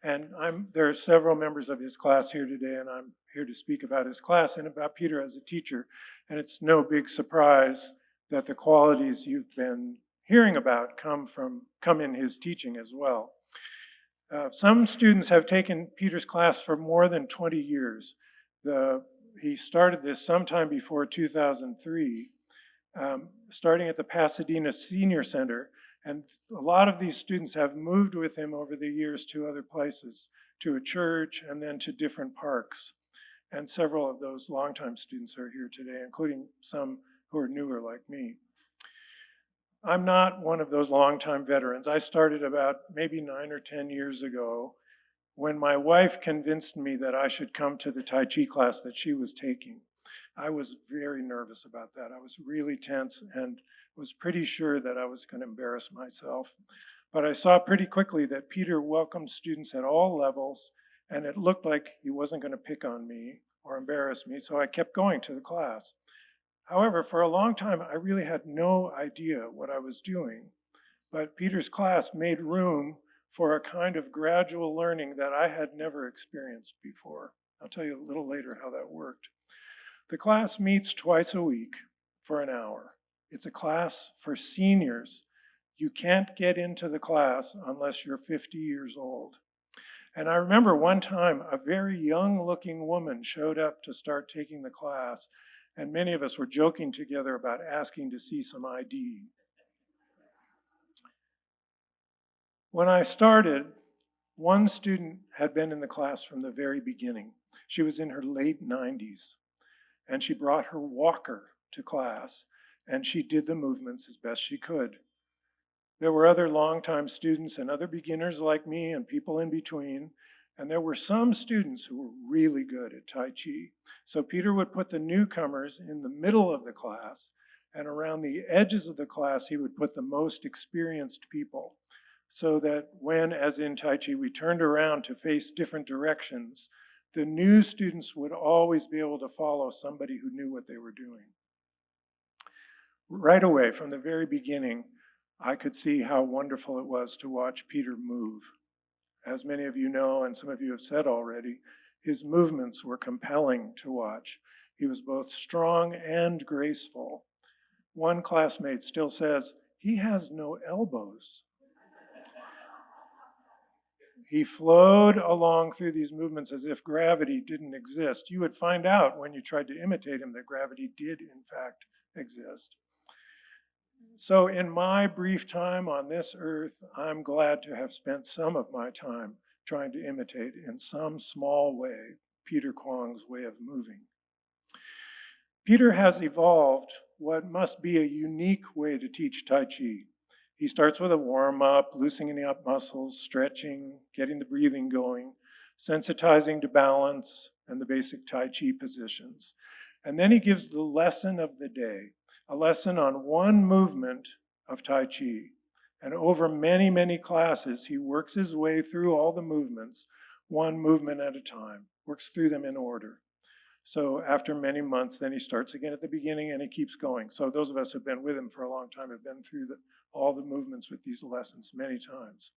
And there are several members of his class here today, and I'm here to speak about his class and about Peter as a teacher. And it's no big surprise that the qualities you've been hearing about come in his teaching as well. Some students have taken Peter's class for more than 20 years. He started this sometime before 2003, starting at the Pasadena Senior Center. And a lot of these students have moved with him over the years to other places, to a church and then to different parks. And several of those longtime students are here today, including some who are newer like me. I'm not one of those longtime veterans. I started about maybe 9 or 10 years ago when my wife convinced me that I should come to the Tai Chi class that she was taking. I was very nervous about that. I was really tense and was pretty sure that I was going to embarrass myself. But I saw pretty quickly that Peter welcomed students at all levels, and it looked like he wasn't going to pick on me or embarrass me, so I kept going to the class. However, for a long time, I really had no idea what I was doing. But Peter's class made room for a kind of gradual learning that I had never experienced before. I'll tell you a little later how that worked. The class meets twice a week for an hour. It's a class for seniors. You can't get into the class unless you're 50 years old. And I remember one time a very young-looking woman showed up to start taking the class, and many of us were joking together about asking to see some ID. When I started, one student had been in the class from the very beginning. She was in her late 90s, and she brought her walker to class, and she did the movements as best she could. There were other longtime students and other beginners like me and people in between, and there were some students who were really good at Tai Chi. So Peter would put the newcomers in the middle of the class, and around the edges of the class, he would put the most experienced people, so that when, as in Tai Chi, we turned around to face different directions, the new students would always be able to follow somebody who knew what they were doing. Right away, from the very beginning, I could see how wonderful it was to watch Peter move. As many of you know, and some of you have said already, his movements were compelling to watch. He was both strong and graceful. One classmate still says, he has no elbows. He flowed along through these movements as if gravity didn't exist. You would find out when you tried to imitate him that gravity did, in fact, exist. So in my brief time on this earth, I'm glad to have spent some of my time trying to imitate in some small way Peter Kwong's way of moving. Peter has evolved what must be a unique way to teach Tai Chi. He starts with a warm-up, loosening up muscles, stretching, getting the breathing going, sensitizing to balance and the basic Tai Chi positions. And then he gives the lesson of the day, a lesson on one movement of Tai Chi. And over many, many classes, he works his way through all the movements, one movement at a time, works through them in order. So after many months, then he starts again at the beginning and he keeps going. So those of us who've been with him for a long time have been through all the movements with these lessons many times.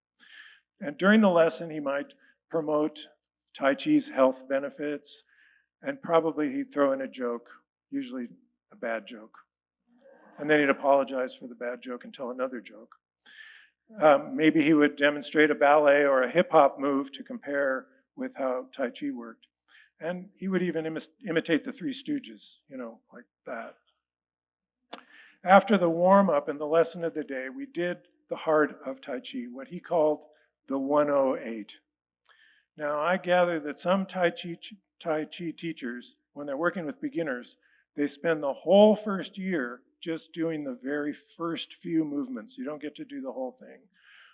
And during the lesson, he might promote Tai Chi's health benefits, and probably he'd throw in a joke, usually a bad joke. And then he'd apologize for the bad joke and tell another joke. Maybe he would demonstrate a ballet or a hip hop move to compare with how Tai Chi worked. And he would even imitate the Three Stooges, like that. After the warm-up and the lesson of the day, we did the heart of Tai Chi, what he called the 108. Now, I gather that some Tai Chi teachers, when they're working with beginners, they spend the whole first year just doing the very first few movements. You don't get to do the whole thing.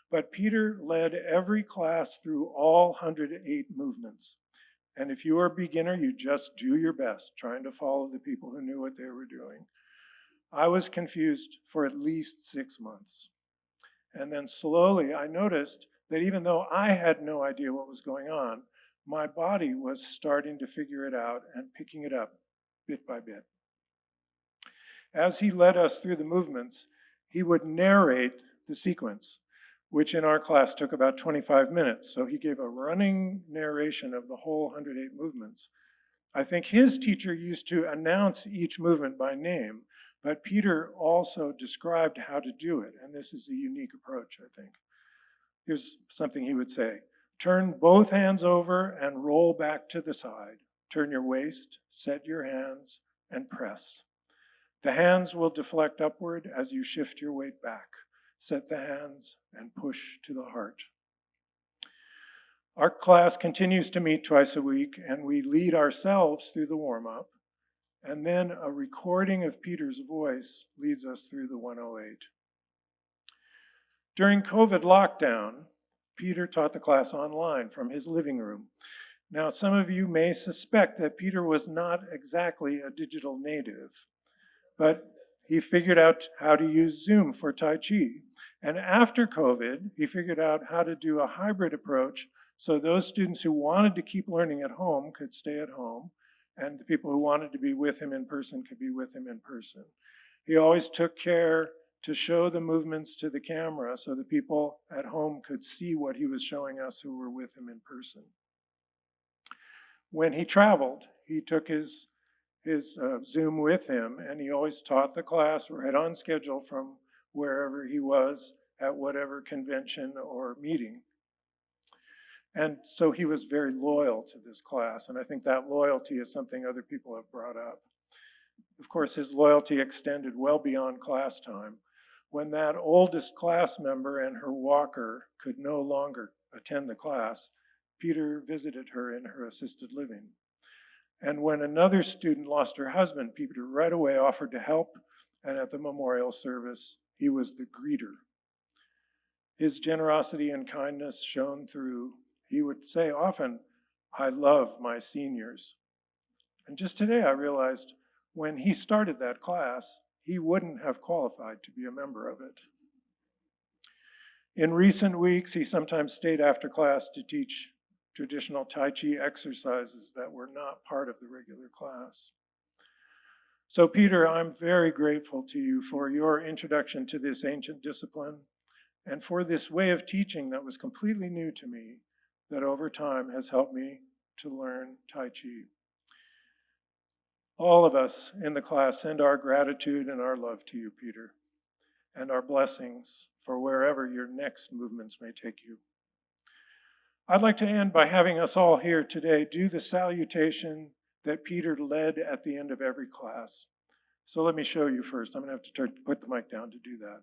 But Peter led every class through all 108 movements. And if you are a beginner, you just do your best, trying to follow the people who knew what they were doing. I was confused for at least 6 months. And then slowly I noticed that even though I had no idea what was going on, my body was starting to figure it out and picking it up bit by bit. As he led us through the movements, he would narrate the sequence, which in our class took about 25 minutes. So he gave a running narration of the whole 108 movements. I think his teacher used to announce each movement by name, but Peter also described how to do it, and this is a unique approach, I think. Here's something he would say. Turn both hands over and roll back to the side. Turn your waist, set your hands, and press. The hands will deflect upward as you shift your weight back. Set the hands and push to the heart. Our class continues to meet twice a week, and we lead ourselves through the warm-up, and then a recording of Peter's voice leads us through the 108. During COVID lockdown, Peter taught the class online from his living room. Now, some of you may suspect that Peter was not exactly a digital native, but he figured out how to use Zoom for Tai Chi. And after COVID, he figured out how to do a hybrid approach so those students who wanted to keep learning at home could stay at home, and the people who wanted to be with him in person could be with him in person. He always took care to show the movements to the camera so the people at home could see what he was showing us who were with him in person. When he traveled, he took his Zoom with him, and he always taught the class right on schedule from wherever he was at whatever convention or meeting. And so he was very loyal to this class, and I think that loyalty is something other people have brought up. Of course, his loyalty extended well beyond class time. When that oldest class member and her walker could no longer attend the class, Peter visited her in her assisted living. And when another student lost her husband, Peter right away offered to help, and at the memorial service, he was the greeter. His generosity and kindness shone through. He would say often, "I love my seniors." And just today I realized when he started that class, he wouldn't have qualified to be a member of it. In recent weeks, he sometimes stayed after class to teach traditional Tai Chi exercises that were not part of the regular class. So Peter, I'm very grateful to you for your introduction to this ancient discipline and for this way of teaching that was completely new to me, that over time has helped me to learn Tai Chi. All of us in the class send our gratitude and our love to you, Peter, and our blessings for wherever your next movements may take you. I'd like to end by having us all here today do the salutation that Peter led at the end of every class. So let me show you first. I'm going to have to put the mic down to do that.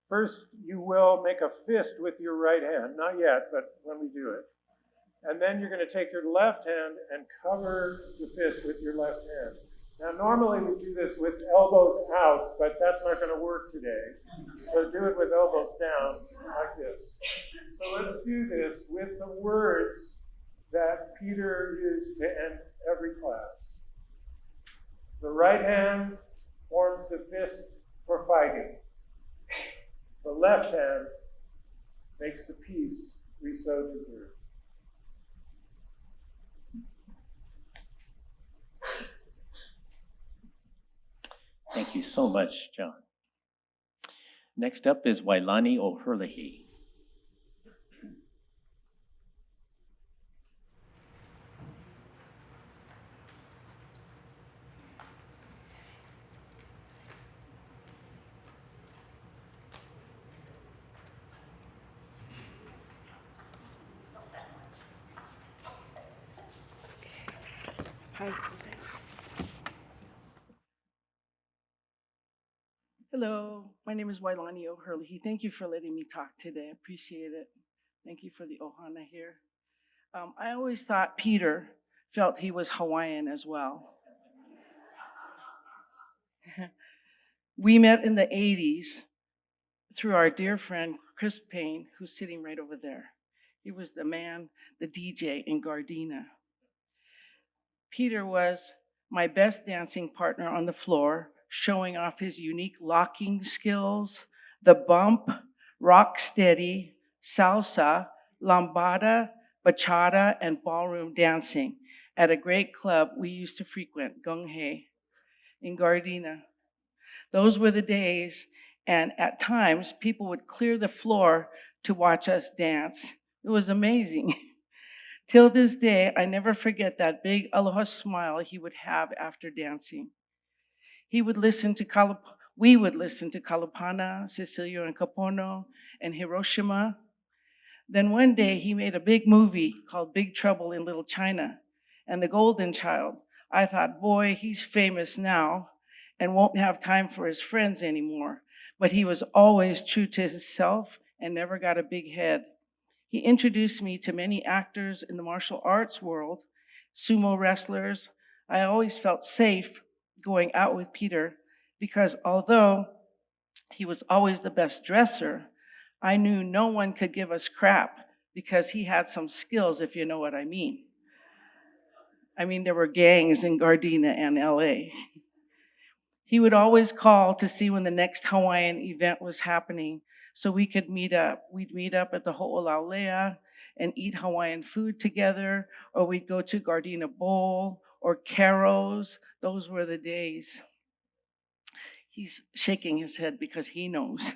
First, you will make a fist with your right hand. Not yet, but when we do it. And then you're going to take your left hand and cover the fist with your left hand. Now, normally we do this with elbows out, but that's not going to work today. So do it with elbows down, like this. So let's do this with the words that Peter used to end every class. The right hand forms the fist for fighting. The left hand makes the peace we so deserve. Thank you so much, John. Next up is Wailani O'Herlihy. Hi. Hello, my name is Wailani O'Herlihy. Thank you for letting me talk today. I appreciate it. Thank you for the ohana here. I always thought Peter felt he was Hawaiian as well. We met in the 80s through our dear friend Chris Payne, who's sitting right over there. He was the man, the DJ in Gardena. Peter was my best dancing partner on the floor, showing off his unique locking skills, the bump, rock steady, salsa, lambada, bachata, and ballroom dancing at a great club we used to frequent, Gung Hei, in Gardena. Those were the days, and at times people would clear the floor to watch us dance. It was amazing. Till this day, I never forget that big aloha smile he would have after dancing. We would listen to Kalapana, Cecilio and Capono, and Hiroshima. Then one day he made a big movie called Big Trouble in Little China and The Golden Child. I thought, boy, he's famous now and won't have time for his friends anymore. But he was always true to himself and never got a big head. He introduced me to many actors in the martial arts world, sumo wrestlers. I always felt safe going out with Peter because although he was always the best dresser, I knew no one could give us crap because he had some skills, if you know what I mean. I mean, there were gangs in Gardena and LA. He would always call to see when the next Hawaiian event was happening so we could meet up. We'd meet up at the Ho'olaulea and eat Hawaiian food together, or we'd go to Gardena Bowl or Caro's. Those were the days. He's shaking his head because he knows.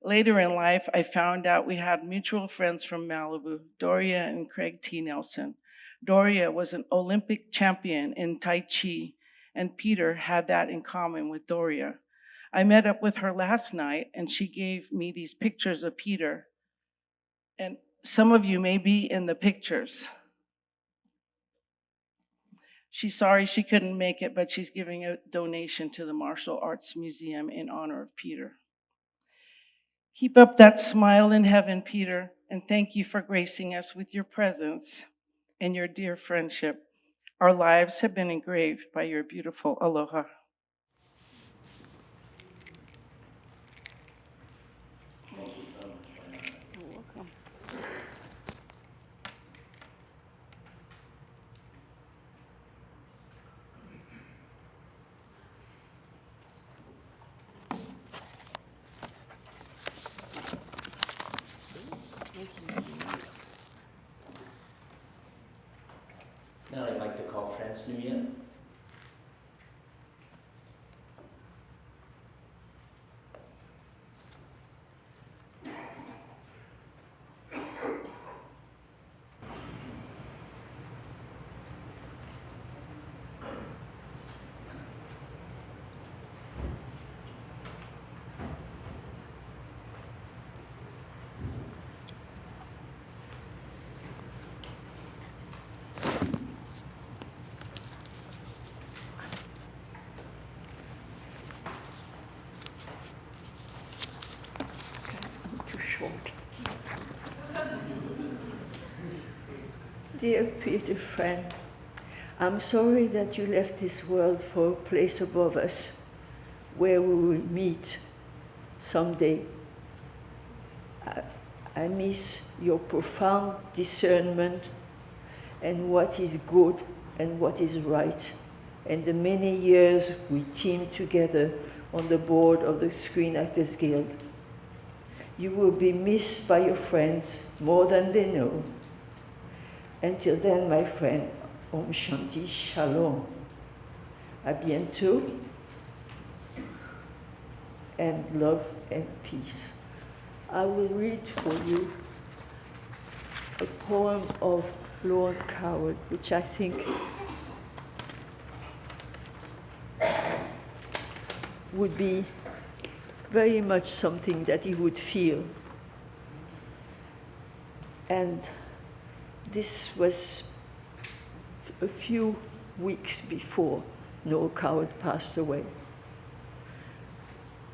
Later in life, I found out we had mutual friends from Malibu, Doria and Craig T. Nelson. Doria was an Olympic champion in Tai Chi, and Peter had that in common with Doria. I met up with her last night, and she gave me these pictures of Peter. And some of you may be in the pictures. She's sorry she couldn't make it, but she's giving a donation to the Martial Arts Museum in honor of Peter. Keep up that smile in heaven, Peter, and thank you for gracing us with your presence and your dear friendship. Our lives have been engraved by your beautiful aloha. Thank you so much, Renata. You're welcome. Now I'd like to call France Nguyen. Too short. Dear Peter friend, I'm sorry that you left this world for a place above us where we will meet someday. I miss your profound discernment and what is good and what is right, and the many years we teamed together on the board of the Screen Actors Guild. You will be missed by your friends more than they know. Until then, my friend, Om Shanti Shalom. À bientôt, and love and peace. I will read for you a poem of Lord Coward, which I think would be very much something that he would feel. And this was a few weeks before Noel Coward passed away.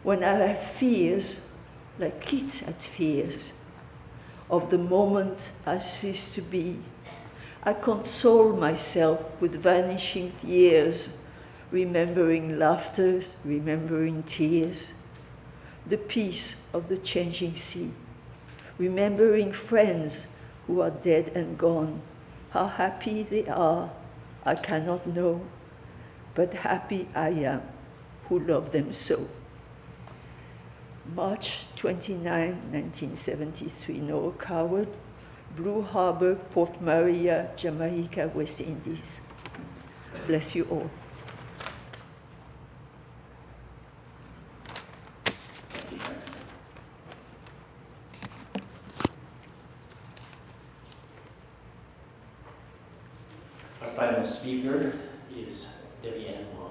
When I have fears, like kids had fears, of the moment I cease to be, I console myself with vanishing years, remembering laughter, remembering tears, the peace of the changing sea, remembering friends who are dead and gone. How happy they are, I cannot know, but happy I am who love them so. March 29, 1973, Noel Coward, Blue Harbor, Port Maria, Jamaica, West Indies. Bless you all. Our final speaker is Debbie Ann Wong.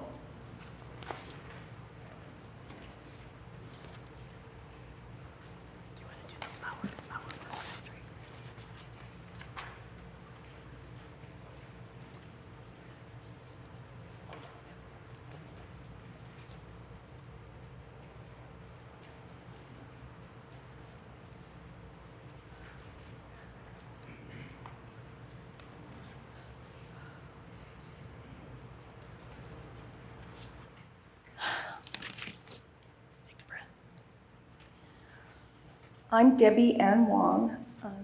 I'm Debbie Ann Wong.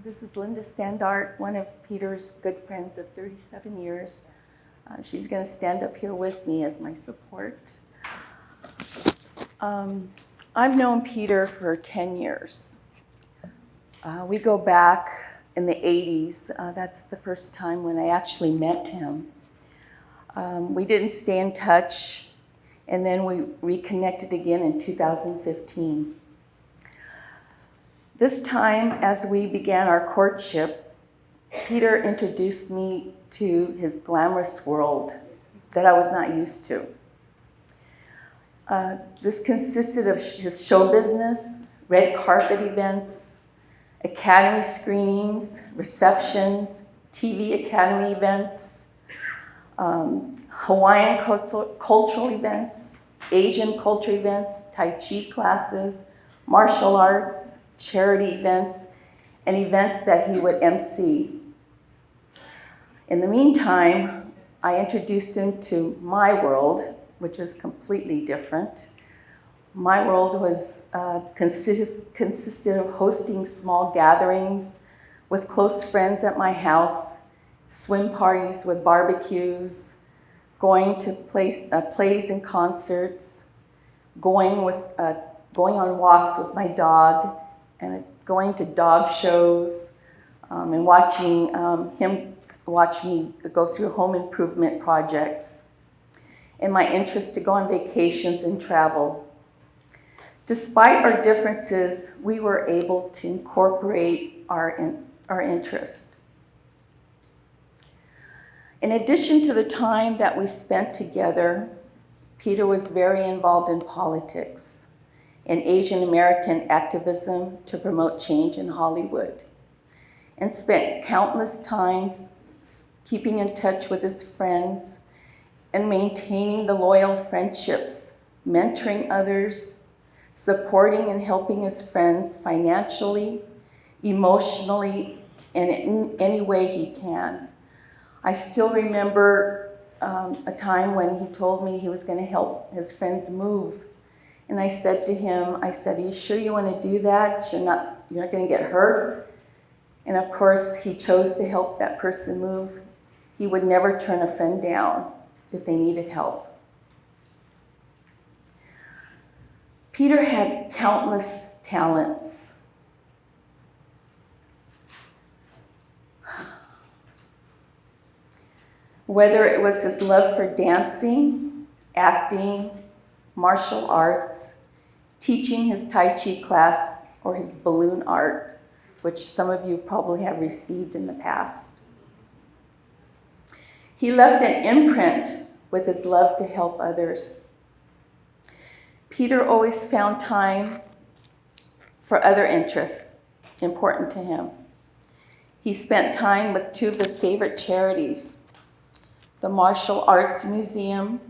This is Linda Standart, one of Peter's good friends of 37 years. She's going to stand up here with me as my support. I've known Peter for 10 years. We go back in the 80s. That's the first time when I actually met him. We didn't stay in touch, and then we reconnected again in 2015. This time, as we began our courtship, Peter introduced me to his glamorous world that I was not used to. This consisted of his show business, red carpet events, academy screenings, receptions, TV academy events, Hawaiian cultural events, Asian culture events, Tai Chi classes, martial arts, charity events, and events that he would MC. In the meantime, I introduced him to my world, which is completely different. My world was consisted of hosting small gatherings with close friends at my house, swim parties with barbecues, going to plays and concerts, going on walks with my dog, and going to dog shows, and watching him watch me go through home improvement projects, and my interest to go on vacations and travel. Despite our differences, we were able to incorporate our interest. In addition to the time that we spent together, Peter was very involved in politics and Asian American activism to promote change in Hollywood, and spent countless times keeping in touch with his friends and maintaining the loyal friendships, mentoring others, supporting and helping his friends financially, emotionally, and in any way he can. I still remember a time when he told me he was going to help his friends move. And I said to him, are you sure you want to do that? You're not going to get hurt? And of course, he chose to help that person move. He would never turn a friend down if they needed help. Peter had countless talents. Whether it was his love for dancing, acting, martial arts, teaching his Tai Chi class, or his balloon art, which some of you probably have received in the past. He left an imprint with his love to help others. Peter always found time for other interests important to him. He spent time with two of his favorite charities, the Martial Arts Museum,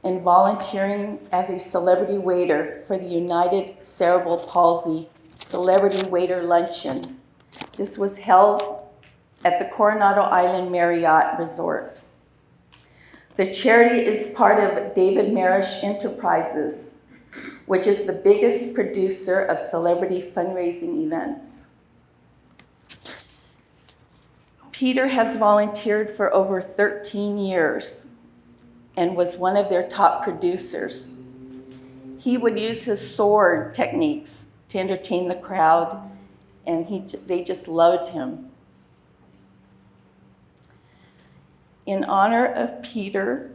and volunteering as a celebrity waiter for the United Cerebral Palsy Celebrity Waiter Luncheon. This was held at the Coronado Island Marriott Resort. The charity is part of David Marish Enterprises, which is the biggest producer of celebrity fundraising events. Peter has volunteered for over 13 years and was one of their top producers. He would use his sword techniques to entertain the crowd, and they just loved him. In honor of Peter,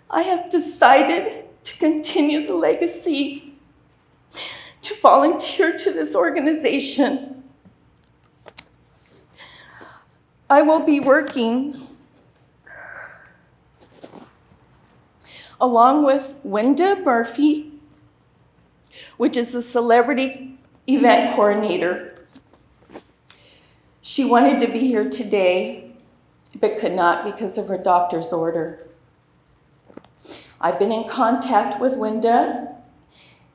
I have decided to continue the legacy, to volunteer to this organization. I will be working along with Wenda Murphy, which is the celebrity event coordinator. She wanted to be here today, but could not because of her doctor's order. I've been in contact with Wenda,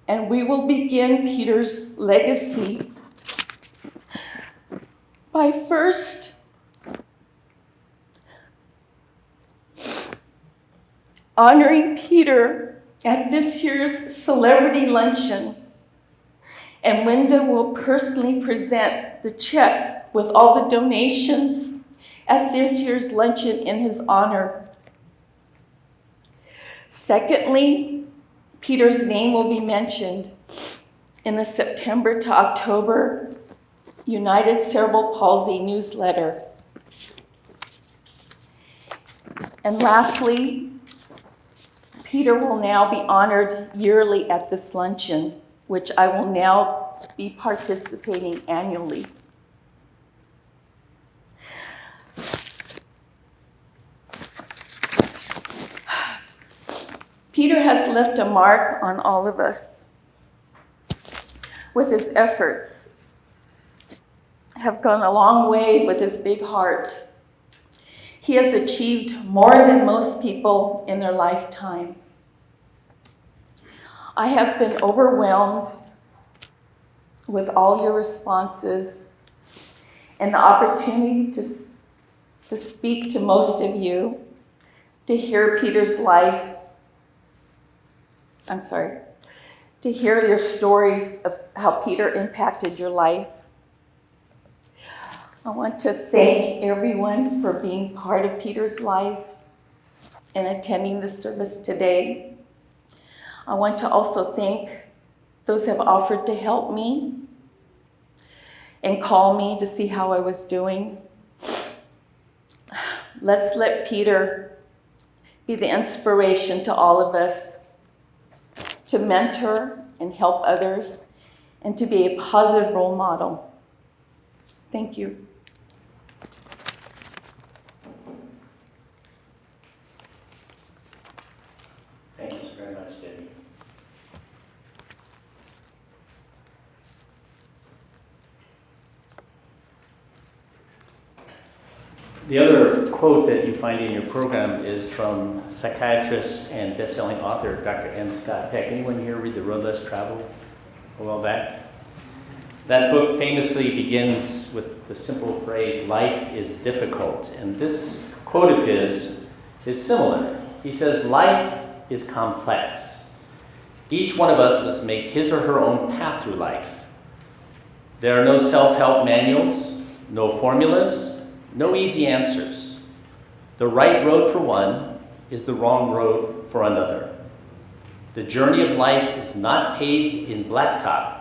and we will begin Peter's legacy by first honoring Peter at this year's celebrity luncheon. And Wenda will personally present the check with all the donations at this year's luncheon in his honor. Secondly, Peter's name will be mentioned in the September to October United Cerebral Palsy newsletter. And lastly, Peter will now be honored yearly at this luncheon, which I will now be participating annually. Peter has left a mark on all of us with his efforts, have gone a long way with his big heart. He has achieved more than most people in their lifetime. I have been overwhelmed with all your responses and the opportunity to speak to most of you, to hear Peter's life. To hear your stories of how Peter impacted your life. I want to thank everyone for being part of Peter's life and attending the service today. I want to also thank those who have offered to help me and call me to see how I was doing. Let's let Peter be the inspiration to all of us to mentor and help others and to be a positive role model. Thank you. Thank you so very much, Debbie. The other quote that you find in your program is from psychiatrist and best-selling author Dr. M. Scott Peck. Anyone here read The Road Less Traveled a while back? That book famously begins with the simple phrase, "Life is difficult." And this quote of his is similar. He says, "Life is complex. Each one of us must make his or her own path through life. There are no self-help manuals, no formulas, no easy answers. The right road for one is the wrong road for another. The journey of life is not paved in blacktop.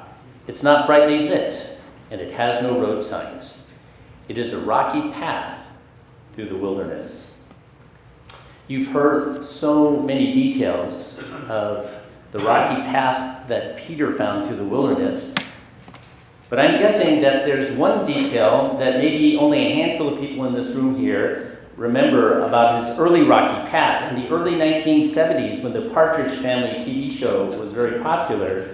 It's not brightly lit, and it has no road signs. It is a rocky path through the wilderness." You've heard so many details of the rocky path that Peter found through the wilderness. But I'm guessing that there's one detail that maybe only a handful of people in this room here remember about his early rocky path. In the early 1970s, when the Partridge Family TV show was very popular,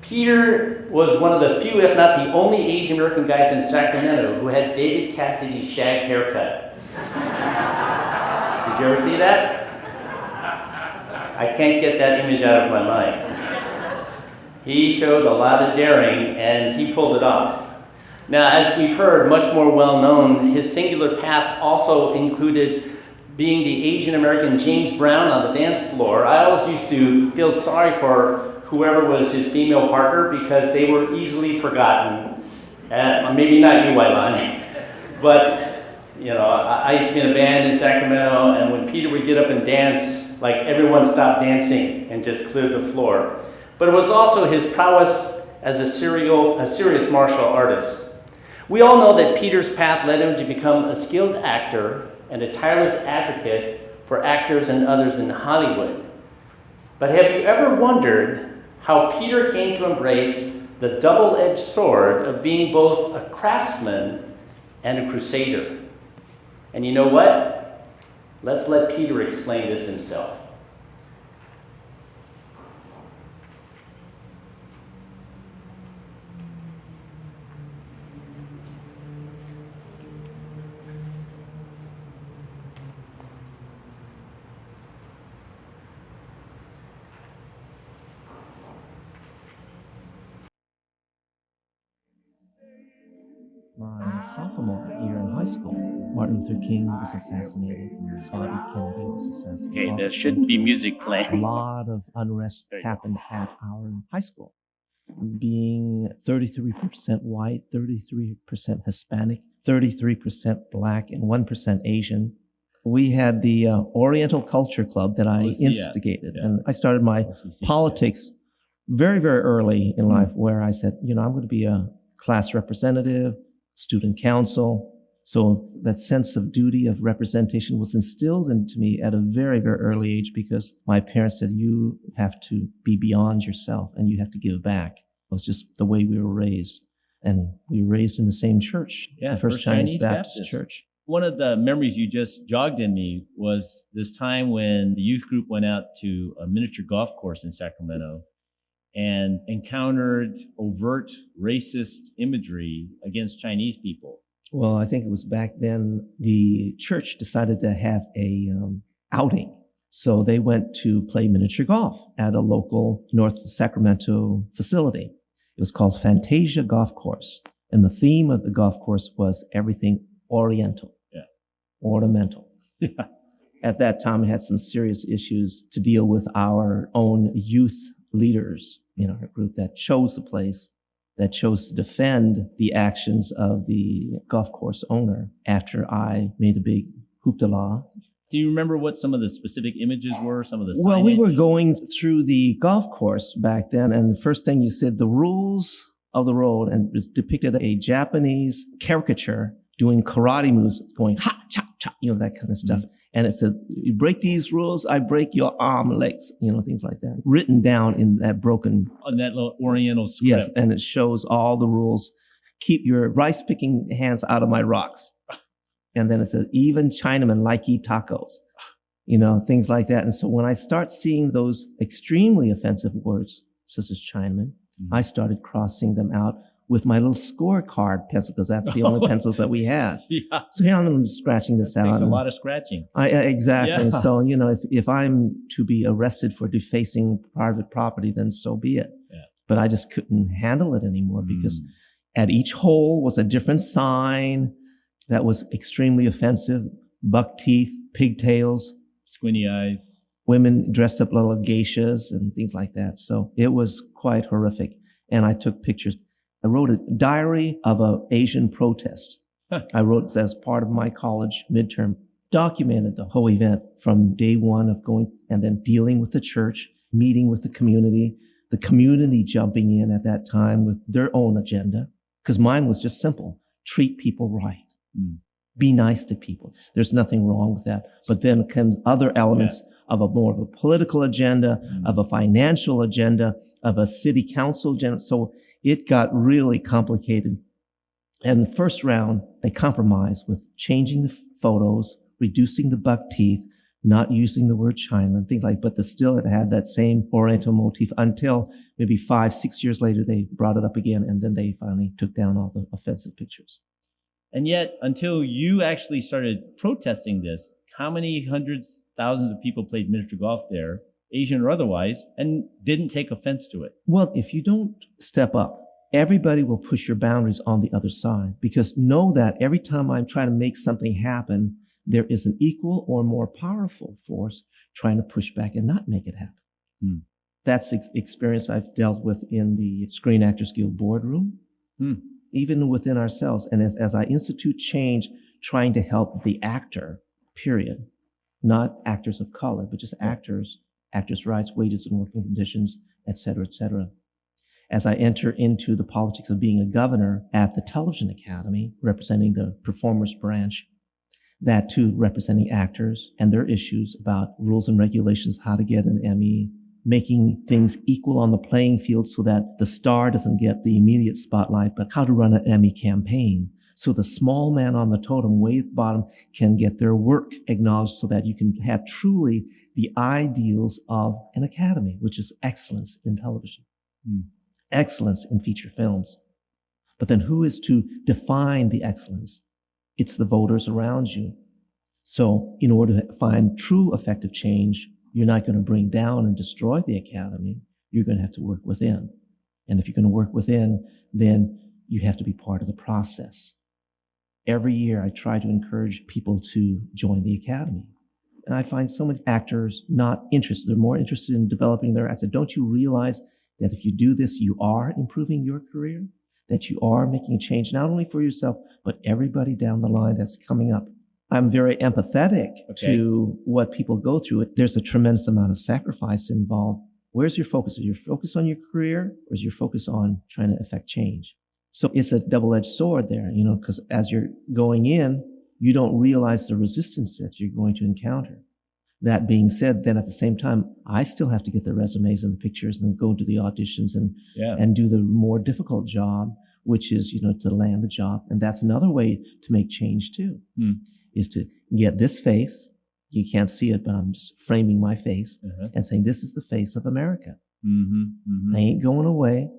Peter was one of the few, if not the only Asian American guys in Sacramento who had David Cassidy's shag haircut. Did you ever see that? I can't get that image out of my mind. He showed a lot of daring, and he pulled it off. Now, as we've heard, much more well-known, his singular path also included being the Asian American James Brown on the dance floor. I always used to feel sorry for whoever was his female partner because they were easily forgotten. Maybe not you, Wailani, but you know, I used to be in a band in Sacramento, and when Peter would get up and dance, like everyone stopped dancing and just cleared the floor. But it was also his prowess as a serious martial artist. We all know that Peter's path led him to become a skilled actor and a tireless advocate for actors and others in Hollywood. But have you ever wondered how Peter came to embrace the double-edged sword of being both a craftsman and a crusader? And you know what? Let's let Peter explain this himself. My sophomore year in high school, Martin Luther King was assassinated and Bobby Kennedy was assassinated. Okay, there shouldn't be music A playing. lot of unrest happened at our high school. Being 33% white, 33% Hispanic, 33% black, and 1% Asian. We had the Oriental Culture Club that I instigated. And I started my politics very, very early in life, where I said, you know, I'm going to be a class representative, student council. So that sense of duty of representation was instilled into me at a very, very early age, because my parents said, you have to be beyond yourself and you have to give back. It was just the way we were raised. And we were raised in the same church, the First Chinese Baptist Church. One of the memories you just jogged in me was this time when the youth group went out to a miniature golf course in Sacramento and encountered overt racist imagery against Chinese people. Well, I think it was back then the church decided to have a outing. So they went to play miniature golf at a local North Sacramento facility. It was called Fantasia Golf Course. And the theme of the golf course was everything Oriental, ornamental. At that time, we had some serious issues to deal with our own youth leaders in our group that chose the place, that chose to defend the actions of the golf course owner after I made a big hoopla. Do you remember what some of the specific images were, some of the signage? Well, we were going through the golf course back then, and the first thing you said, the rules of the road, and it was depicted a Japanese caricature doing karate moves, going ha, chop, chop, you know, that kind of stuff. Mm-hmm. And it said, you break these rules, I break your arm, legs, you know, things like that. Written down in that broken... On that little Oriental script. Yes, and it shows all the rules. Keep your rice-picking hands out of my rocks. And then it says, even Chinamen like eat tacos. You know, things like that. And so when I start seeing those extremely offensive words, such as Chinaman, I started crossing them out with my little scorecard pencil, because that's the only pencils that we had. Yeah. So here I'm scratching this out. Takes a lot of scratching. Exactly. Yeah. So, you know, if I'm to be arrested for defacing private property, then so be it. Yeah. But I just couldn't handle it anymore, because at each hole was a different sign that was extremely offensive. Buck teeth, pigtails. Squinty eyes. Women dressed up little geishas and things like that. So it was quite horrific. And I took pictures. I wrote a diary of an Asian protest. I wrote this as part of my college midterm, documented the whole event from day one of going and then dealing with the church, meeting with the community jumping in at that time with their own agenda. Because mine was just simple: treat people right. Be nice to people. There's nothing wrong with that. But then comes other elements of a more of a political agenda, of a financial agenda, of a city council agenda. So it got really complicated. And the first round, they compromised with changing the photos, reducing the buck teeth, not using the word China and things like, but still it had that same Oriental motif until maybe 5-6 years later, they brought it up again. And then they finally took down all the offensive pictures. And yet, until you actually started protesting this, how many hundreds, thousands of people played miniature golf there, Asian or otherwise, and didn't take offense to it? Well, if you don't step up, everybody will push your boundaries on the other side. Because know that every time I'm trying to make something happen, there is an equal or more powerful force trying to push back and not make it happen. That's experience I've dealt with in the Screen Actors Guild boardroom. Even within ourselves. And as I institute change, trying to help the actor, period, not actors of color, but just actors, actors' rights, wages and working conditions, et cetera, et cetera. As I enter into the politics of being a governor at the Television Academy, representing the performers branch, that too representing actors and their issues about rules and regulations, how to get an Emmy, making things equal on the playing field so that the star doesn't get the immediate spotlight, but how to run an Emmy campaign So the small man on the totem, way at the bottom, can get their work acknowledged so that you can have truly the ideals of an academy, which is excellence in television, excellence in feature films. But then who is to define the excellence? It's the voters around you. So in order to find true effective change, you're not going to bring down and destroy the academy. You're going to have to work within. And if you're going to work within, then you have to be part of the process. Every year I try to encourage people to join the academy. And I find so many actors not interested. They're more interested in developing I said, don't you realize that if you do this, you are improving your career? That you are making a change, not only for yourself, but everybody down the line that's coming up. I'm very empathetic to what people go through. There's a tremendous amount of sacrifice involved. Where's your focus? Is your focus on your career, or is your focus on trying to affect change? So it's a double-edged sword there, because as you're going in, you don't realize the resistance that you're going to encounter. That being said, then at the same time, I still have to get the resumes and the pictures and then go to the auditions and do the more difficult job, which is, to land the job. And that's another way to make change too, is to get this face. You can't see it, but I'm just framing my face and saying, this is the face of America. I ain't going away.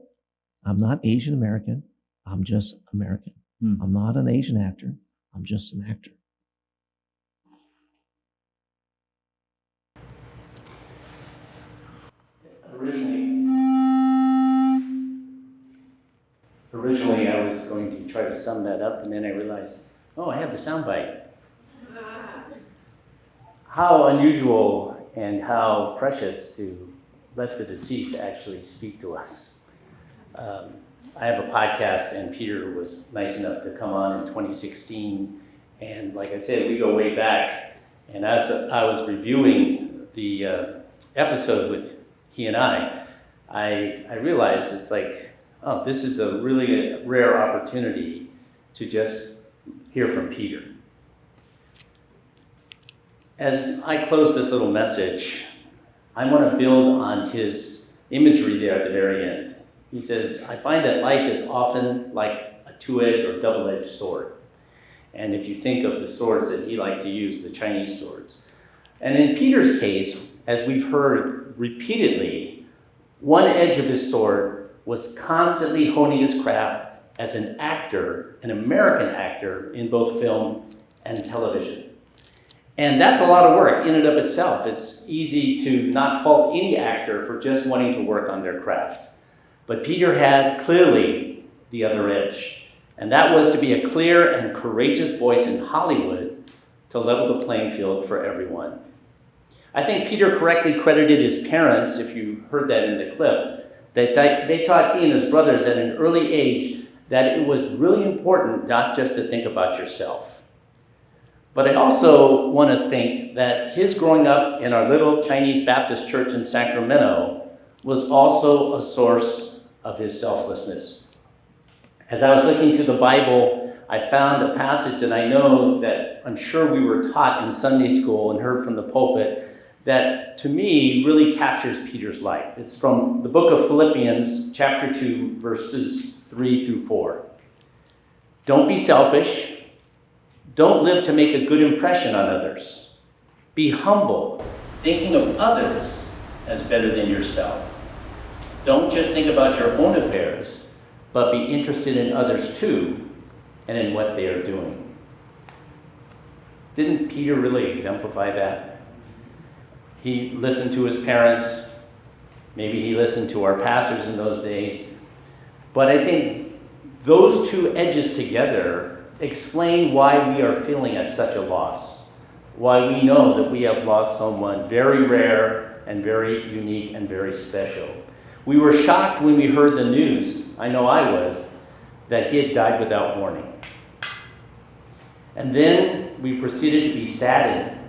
I'm not Asian American. I'm just American. I'm not an Asian actor. I'm just an actor. Originally, I was going to try to sum that up, and then I realized, I have the soundbite. How unusual and how precious to let the deceased actually speak to us. I have a podcast, and Peter was nice enough to come on in 2016. And like I said, we go way back. And as I was reviewing the episode with he and I realized it's like, this is a really rare opportunity to just hear from Peter. As I close this little message, I want to build on his imagery there at the very end. He says, I find that life is often like a two-edged or double-edged sword. And if you think of the swords that he liked to use, the Chinese swords. And in Peter's case, as we've heard repeatedly, one edge of his sword was constantly honing his craft as an actor, an American actor, in both film and television. And that's a lot of work in and of itself. It's easy to not fault any actor for just wanting to work on their craft. But Peter had clearly the other edge, and that was to be a clear and courageous voice in Hollywood to level the playing field for everyone. I think Peter correctly credited his parents, if you heard that in the clip, that they taught he and his brothers at an early age that it was really important not just to think about yourself. But I also want to think that his growing up in our little Chinese Baptist church in Sacramento was also a source of his selflessness. As I was looking through the Bible, I found a passage that I know that I'm sure we were taught in Sunday school and heard from the pulpit that to me really captures Peter's life. It's from the book of Philippians, chapter 2, verses 3 through 4. Don't be selfish. Don't live to make a good impression on others. Be humble, thinking of others as better than yourself. Don't just think about your own affairs, but be interested in others too, and in what they are doing. Didn't Peter really exemplify that? He listened to his parents. Maybe he listened to our pastors in those days. But I think those two edges together explain why we are feeling at such a loss, why we know that we have lost someone very rare and very unique and very special. We were shocked when we heard the news, I know I was, that he had died without warning. And then we proceeded to be saddened,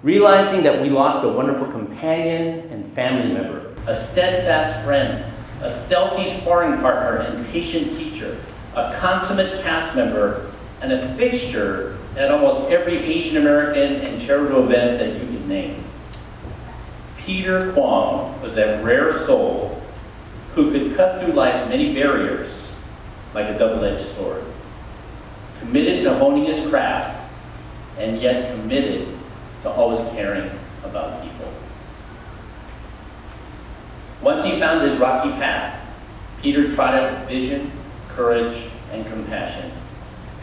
realizing that we lost a wonderful companion and family member, a steadfast friend, a stealthy sparring partner and patient teacher, a consummate cast member, and a fixture at almost every Asian American and charitable event that you could name. Peter Kwong was that rare soul who could cut through life's many barriers like a double-edged sword. committed to honing his craft, and yet committed to always caring about people. Once he found his rocky path, Peter trotted with vision, courage, and compassion.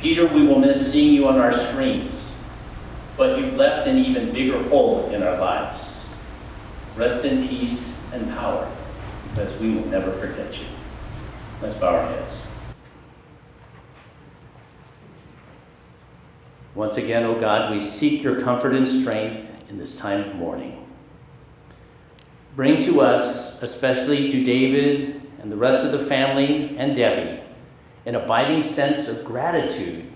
Peter, we will miss seeing you on our screens, but you've left an even bigger hole in our lives. Rest in peace and power, because we will never forget you. Let's bow our heads. Once again, O God, we seek your comfort and strength in this time of mourning. Bring to us, especially to David and the rest of the family and Debbie, an abiding sense of gratitude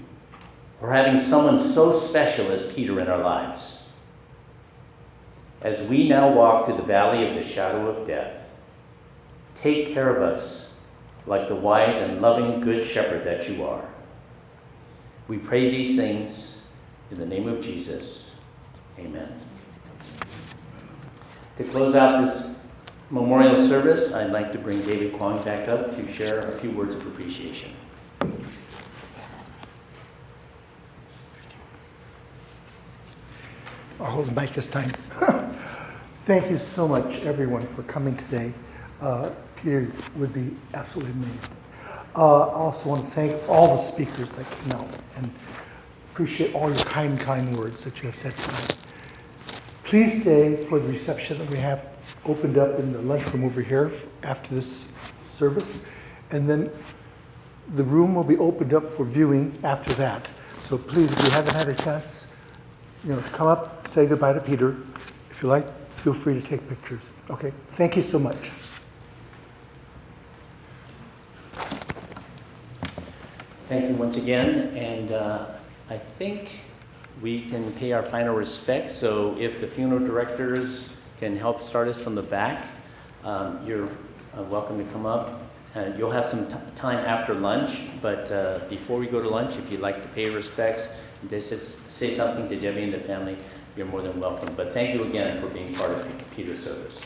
for having someone so special as Peter in our lives. As we now walk through the valley of the shadow of death, take care of us like the wise and loving good shepherd that you are. We pray these things in the name of Jesus. Amen. To close out this memorial service, I'd like to bring David Kwong back up to share a few words of appreciation. I'll hold the mic this time. Thank you so much, everyone, for coming today. Peter would be absolutely amazed. I also want to thank all the speakers that came out and appreciate all your kind words that you have said tonight. Please stay for the reception that we have opened up in the lunchroom over here after this service. And then the room will be opened up for viewing after that. So please, if you haven't had a chance, come up, say goodbye to Peter. If you like, feel free to take pictures. Okay, thank you so much. Thank you once again, and I think we can pay our final respects. So if the funeral directors can help start us from the back, you're welcome to come up. You'll have some time after lunch, but before we go to lunch, if you'd like to pay respects and just say something to Debbie and the family, you're more than welcome. But thank you again for being part of Peter's service.